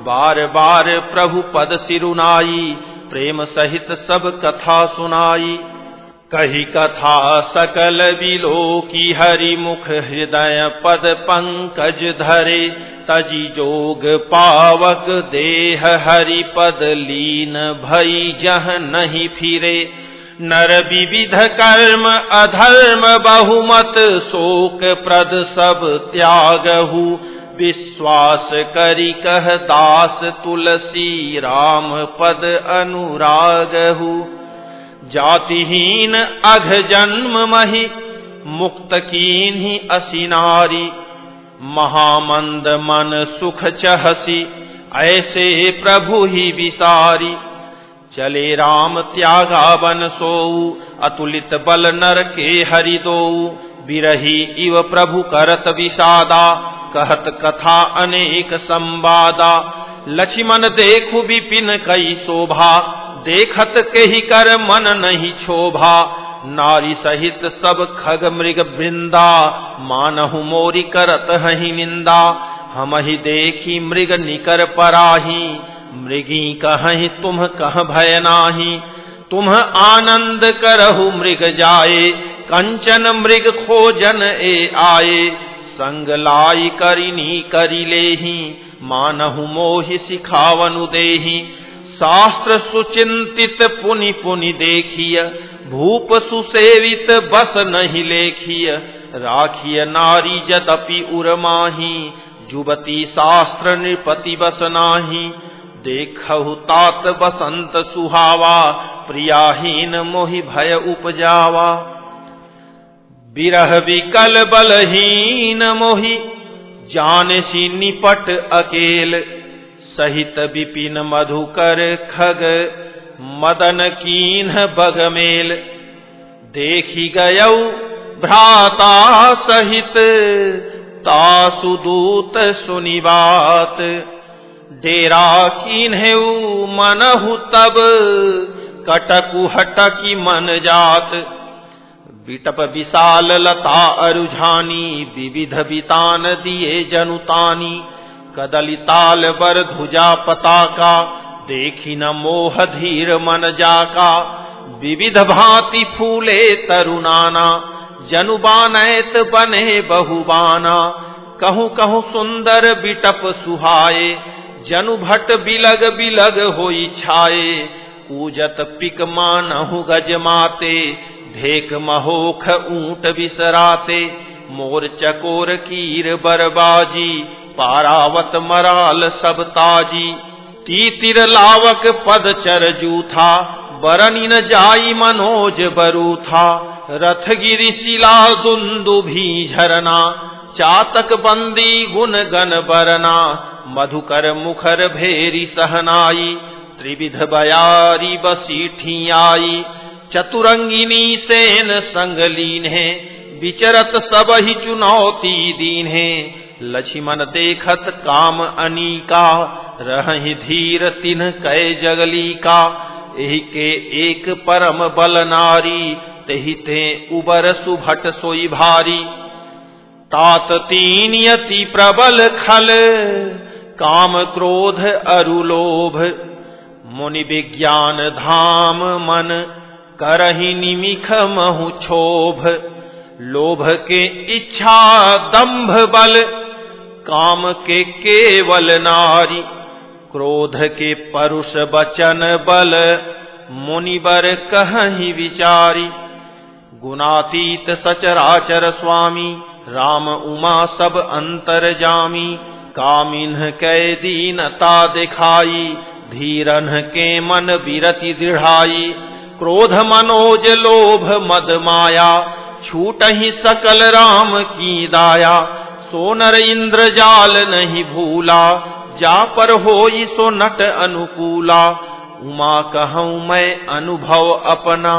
बार बार प्रभु पद सिरुनाई, प्रेम सहित सब कथा सुनाई। कही कथा सकल बिलो की हरि मुख हृदय पद पंकज धरे, तजी जोग पावक देह हरि पद लीन भई जह नहीं फिरे। नर विविध कर्म अधर्म बहुमत शोक प्रद सब त्यागहु, विश्वास करि कह दास तुलसी राम पद अनुरागहु। जातिहीन अघ जन्म महि मुक्त कीन्हि असी नारी, महामंद मन सुख चहसी ऐसे प्रभु ही विसारी। चले राम त्यागा बन सोऊ, अतुलित बल नर के हरि दोऊ। बिरही इव प्रभु करत विषादा, कहत कथा अनेक संवादा। लक्ष्मण देखु विपिन कई शोभा, देखत केहि कर मन नहीं क्षोभा। नारी सहित सब खग मृग वृंदा, मानहु मोरी करत हहि निंदा। हमहि देखी मृग निकर पराही, मृगी कहहि तुम कह भय नाही। तुम आनंद करहु मृग जाए, कंचन मृग खोजन ए आए। संग लाई करिनी करि लेहि, मानहु मोहि सिखावनु देहि। शास्त्र सुचिंतित पुनि पुनि देखिय, भूप सुसेवित बस नहीं लेखिय। राखिय नारी यद्यपि उर्माही, जुबती शास्त्र नृपति बस नाही। देखहु तात बसंत सुहावा, प्रियाहीन मोहि भय उपजावा। बिरह विकल बलहीन मोहि, जानसी निपट अकेल। सहित विपिन मधुकर खग, मदन कीन्ह बगमेल। देखी गयौ भ्राता सहित, तासु दूत सुनि बात। डेरा कीन्हेउ मनहु तब, कटकु हटकी मन जात। बिटप विशाल लता अरुझानी, विविध बितान दिए जनुतानी। कदली ताल बर ध्वजा पताका, देखी न मोह धीर मन जाका। विविध भांति फूले तरुनाना, जनु बानैत बने बहुबाना। कहूँ कहूँ सुंदर बिटप सुहाए, जनु भट बिलग बिलग होई छाए। पूजत पिक मानहु गज माते, धेक महोख ऊंट बिसराते। मोर चकोर कीर बरबाजी, पारावत मराल सब ताजी। तीतिर लावक पद चर जूथा, बरनी न जाई मनोज बरूथा। रथ गिरि शिला दुंदुभी झरना, चातक बंदी गुण गण बरना। मधुकर मुखर भेरी सहनाई, त्रिविध बयारी बसी ठियाई। चतुरंगिनी सेन संग लीन्हे, विचरत सब ही चुनौती दीन्हे। लक्ष्मण देखत काम अनीका, रहहि धीर तिन्ह कै जगली का। एहि के एक परम बल नारी, तेहि ते उबर सुभट सोई भारी। तात तीन यति प्रबल खल, काम क्रोध अरु लोभ। मुनि विज्ञान धाम मन, करहि निमिख महु क्षोभ। लोभ के इच्छा दंभ बल, काम के केवल नारी। क्रोध के परुष बचन बल, मुनिबर कहहि विचारी। गुणातीत सचराचर स्वामी, राम उमा सब अंतर जामी। कामिन्ह कै दीनता दिखाई, धीरन के मन विरति दृढ़ाई। क्रोध मनोज लोभ मद माया, छूटहि सकल राम की दाया। सोनर इंद्र जाल नहीं भूला, जा पर होई सो नट अनुकूला। उमा कहूँ मैं अनुभव अपना,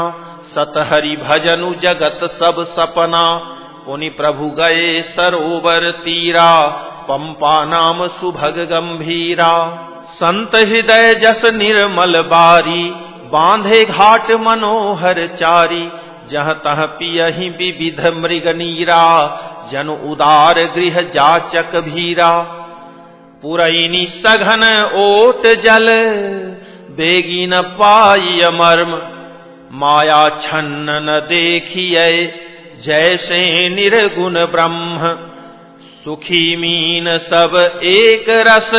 सतहरि भजनु जगत सब सपना। पुनि प्रभु गए सरोवर तीरा, पंपा नाम सुभग गंभीरा। संत हृदय जस निर्मल बारी, बांधे घाट मनोहर चारी। जह तह पियहि विविध मृग नीरा, जन उदार गृह जाचक भीरा। पुरैनी सघन ओट जल, बेगी न पाई मर्म, माया छन्न न देखिए जैसे निर्गुण ब्रह्म। सुखी मीन सब एक रस,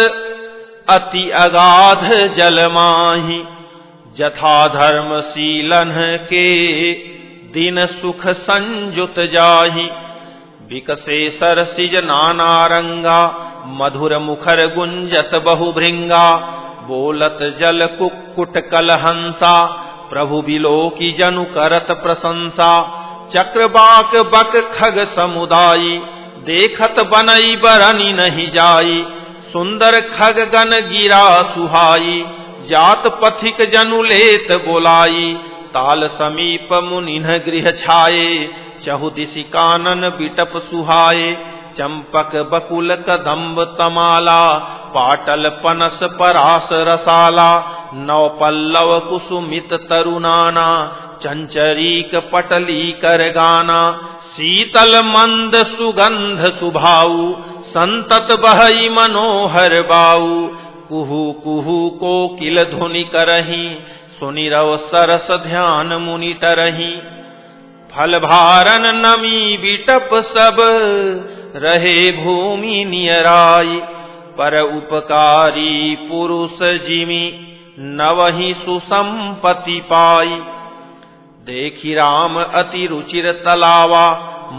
अति अगाध जल माही। जथा धर्म शीलन के, दिन सुख संजुत जाहि। विकसे सरसिज नाना रंगा, मधुर मुखर गुंजत बहु भृंगा। बोलत जल कुक्कुट कलहंसा, प्रभु बिलोकी जनु करत प्रशंसा। चक्रबाक बक खग समुदायी, देखत बनई बरनी नहीं जाई। सुंदर खग गन गिरा सुहाई, जात पथिक जनु लेत बोलाई। ताल समीप मुनिन्ह गृह छाये, चहुदिशि कानन बिटप सुहाये। चंपक बकुल कदम्ब तमाला, पाटल पनस परास रसाला। नव पल्लव कुसुमित तरुनाना, चंचरीक पटली कर गाना। शीतल मंद सुगंध सुभाऊ, संतत बहई मनोहर बाऊ। कुहू कुहू कोकिल ध्वनि करही, सुनिरव सरस ध्यान मुनि तरही। फल भारन नमी बिटप सब, रहे भूमि नियराई। पर उपकारी पुरुष जिमि, नवहि सुसंपत्ति पाई। देखी राम अति रुचिर तलावा,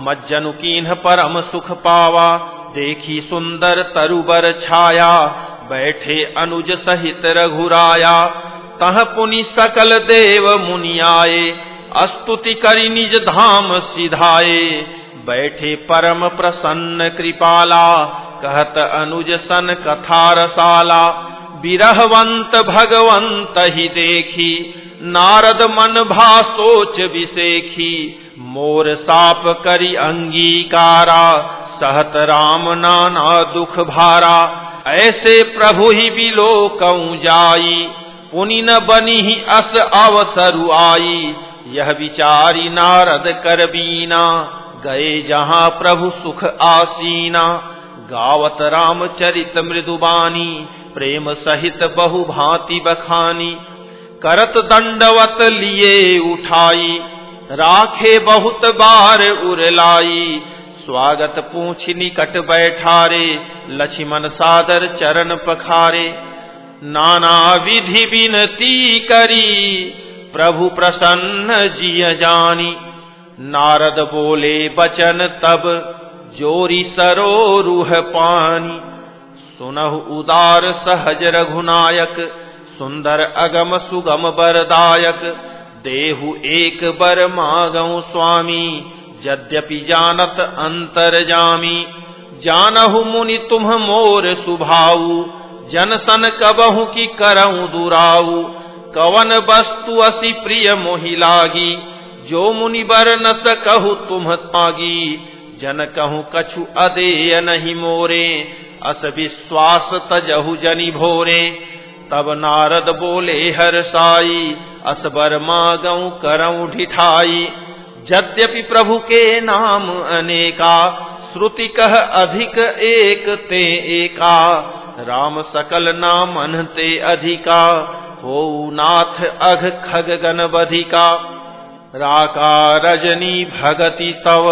मज्जनु कीन्ह परम सुख पावा। देखी सुंदर तरुबर छाया, बैठे अनुज सहित रघुराया। तह पुनि सकल देव मुनि आए, स्तुति करि निज धाम सिधाए। बैठे परम प्रसन्न कृपाला, कहत अनुज सन कथा रसाला। बिरहवंत भगवंत ही देखी, नारद मन भा सोच विसेखी। मोर साप करि अंगीकारा, सहत राम नाना दुख भारा। ऐसे प्रभु ही बिलोकऊं जाई, पुनि न बनिहि अस अवसरु आई। यह विचारी नारद कर बीना, गए जहाँ प्रभु सुख आसीना। गावत रामचरित मृदुबानी, प्रेम सहित बहु भांति बखानी। करत दंडवत लिए उठाई, राखे बहुत बार उरलाई। स्वागत पूछ निकट बैठारे, लक्ष्मण सादर चरण पखारे। नाना विधि विनती करी, प्रभु प्रसन्न जिय जानी। नारद बोले बचन तब, जोरी सरोरुह पानी। सुनहु उदार सहज रघुनायक, सुंदर अगम सुगम बरदायक। देहु एक बर मागऊं स्वामी, यद्यपि जानत अंतरजामी। जानहु मुनि तुम मोर सुभाऊ, जन सन कबहु की करऊं दुराऊ। कवन वस्तु असी प्रिय मोहि लागी, जो मुनि बर न सकहु तुम तागी। जन कहूँ कछु अदेय नहीं मोरे, अस विश्वास तजहु जनि भोरे। तब नारद बोले हर्षाई, असबर मागऊं करऊं ढिठाई। यद्यपि प्रभु के नाम अनेका, श्रुति कह अधिक एक ते एका। राम सकल नामन ते अधिका, हो नाथ अघ खग गण बधिका। राका रजनी भगति तव,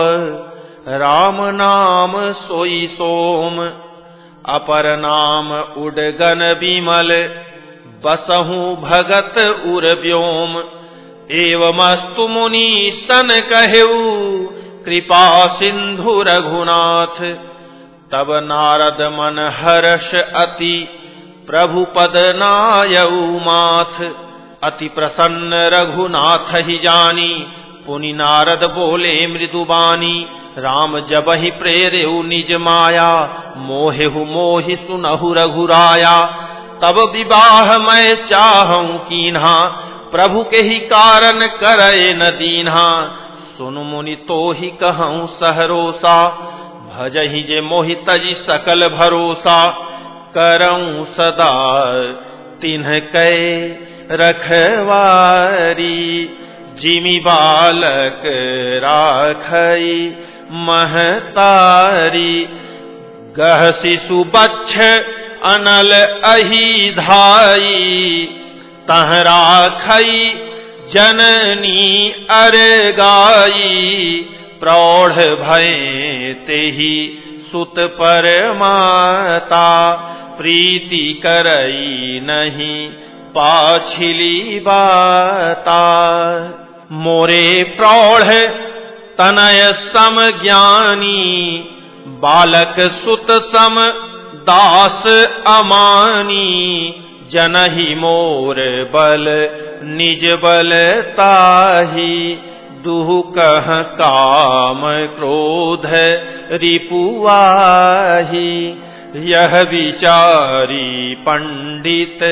राम नाम सोई सोम। अपर नाम उडगन विमल, बसहु भगत उर व्योम। एवमस्तु मुनि सन कहेऊ, कृपा सिंधु रघुनाथ। तब नारद मन हर्ष अति, प्रभु पद नायऊ माथ। अति प्रसन्न रघुनाथ ही जानी, पुनि नारद बोले मृदुबानी। राम जबहि प्रेरेउ निज माया, मोहेहु मोहि सुनहु रघुराया। तब विवाह मैं चाहूं कीन्हा, प्रभु के ही कारण करे न दीन्हा। सुनु मुनि तो ही कहूं सहरोसा, भजहि जे मोहि तजि सकल भरोसा। करऊं सदा तिन्ह कै रखवारी, जिमि बालक राखई महतारी। गह शिशु बच्छ अनल अहि धाई, तह राखई जननी अरगाई, प्रौढ़ भय तेहि सुत पर माता, प्रीति करई नहीं पाछिली बाता। मोरे प्रौढ़ तनय सम ज्ञानी, बालक सुत सम दास अमानी, जनहि मोर बल निज बल ताहि, दुहु कह काम क्रोध रिपुआहि। यह विचारी पंडित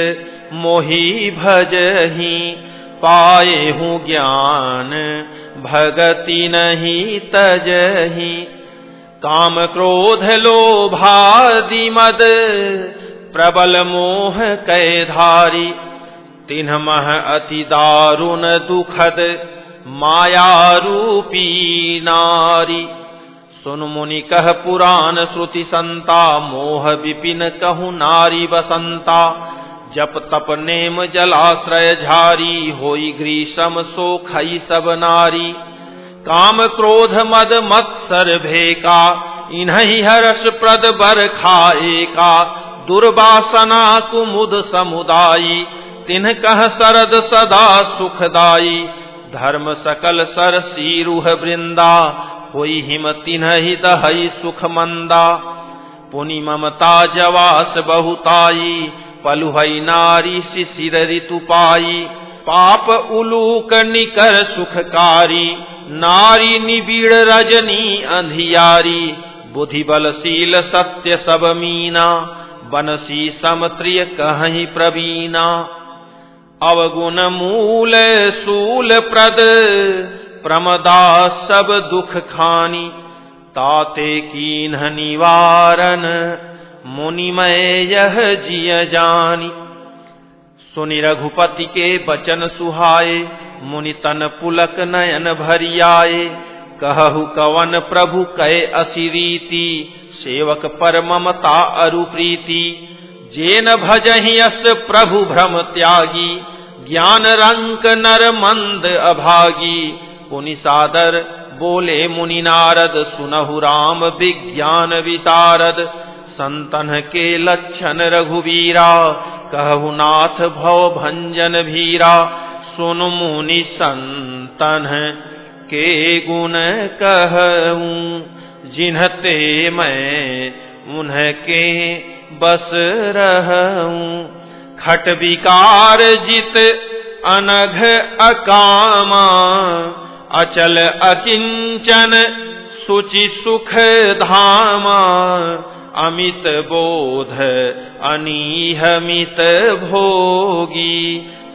मोहि भजहि, पाए हूँ ज्ञान भगति नहीं तजहि। काम क्रोध लोभादि मद, प्रबल मोह कै धारी, तिन्ह मह अति दारुण दुखद माया रूपी नारी। सुन मुनि कह पुराण श्रुति संता, मोह विपिन कहूँ नारी बसंता। जप तप नेम जलाश्रय झारी, होई ग्रीसम सो खई सब नारी। काम क्रोध मद मत्सर भेका, इन्हि हर्ष प्रद बर खाए का। दुर्वासना कुमुद समुदायी, तिन्ह कह सरद सदा सुखदाई। धर्म सकल सर सीरुह वृंदा, होई हिम तिन्हि दहई सुख मंदा। पुनि ममता जवास बहुताई, पलुहई नारी शिशिर ऋतु पाई। पाप उलूक निकर सुखकारी, नारी निबीड़ रजनी अंधियारी। बुद्धि बलशील सत्य सब मीना, बनसी समत्रिय कहीं प्रवीणा। अवगुण मूल सूल प्रद, प्रमदा सब दुख खानी। ताते कीन्ह निवारण, मुनिमय यह जिय जानी। सुनि रघुपति के बचन सुहाए, मुनि तन पुलक नयन भरियाए। कहु कवन प्रभु कै असी रीति, सेवक पर ममता अरु प्रीति। जेन भजहि यस प्रभु भ्रम त्यागी, ज्ञान रंक नर मंद अभागी। पुनि सादर बोले मुनि नारद, सुनहु राम विज्ञान वितारद। संतन के लक्षण रघुवीरा, कहु नाथ भव भंजन भीरा। सुन मुनि संतन के गुण कहूं, जिन्हते मैं उन्हके बस रहूं। खट विकार जित अनघ अकामा, अचल अकिंचन सुचि सुख धामा। अमित बोध अनीहमित भोगी,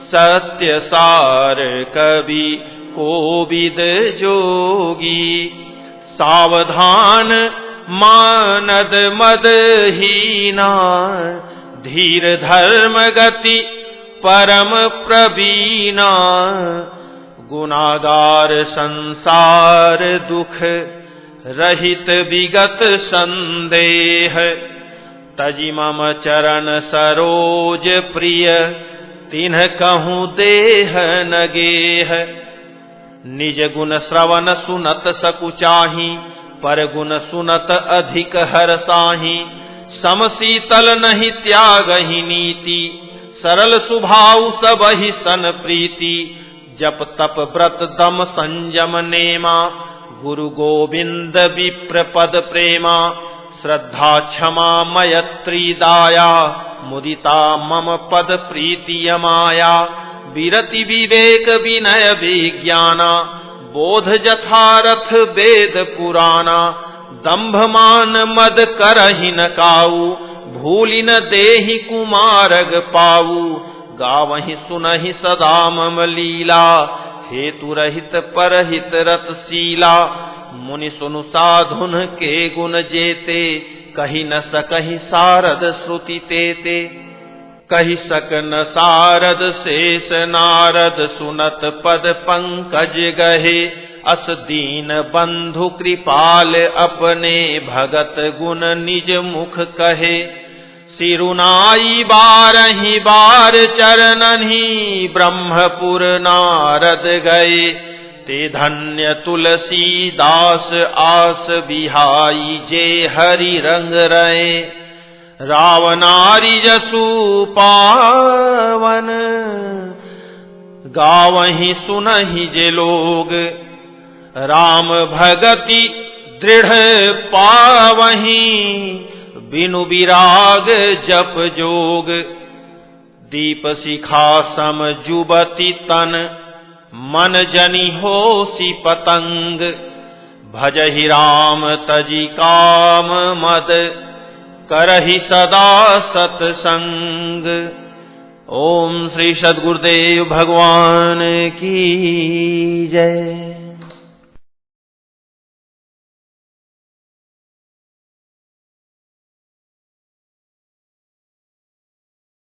सत्य सार कवि कोविद जोगी। सावधान मानद मदहीना, धीर धर्म गति परम प्रवीणा। गुनागार संसार दुख, रहित विगत संदेह। तजि मम चरण सरोज प्रिय, तिन्ह कहूँ देह न गेह। निज गुण श्रवण सुनत सकुचाही, पर गुण सुनत अधिक हरसाही। सम शीतल नहीं त्यागहि नीति, सरल स्वभाव सबहि सन प्रीति। जप तप व्रत दम संयम नेमा, गुरु गोविंद विप्र पद प्रेमा। श्रद्धा क्षमा मयत्री दाया, मुदिता मम पद प्रीतिय माया। विरति विवेक विनय विज्ञाना, बोध जथारथ वेद पुराना। दंभ मान मद करहि न काऊ, भूलि न देहि कुमारग पाऊ। गावहि सुनहि सदा मम लीला, हेतु रहित परहित रतशीला। मुनि सुनु साधुन के गुण जेते, कहि न सकहि सारद श्रुति तेते। कहि सक न सारद शेष नारद, सुनत पद पंकज गहे। अस दीन बंधु कृपाल, अपने भगत गुण निज मुख कहे। सिरुनाई बारही बार चरणहि ब्रह्मपुर नारद गए। ते धन्य तुलसीदास आस बिहाई जे हरि रंग रहे। रावनारी जसु पावन गावहि सुनहि जे लोग। राम भगति दृढ़ पावहि बिनु विराग जप जोग। दीप शिखा सम जुबती तन मन जनि होसी पतंग। भजहि राम तजि काम मद करहि सदा सतसंग। ओम श्री सद्गुरुदेव भगवान की जय।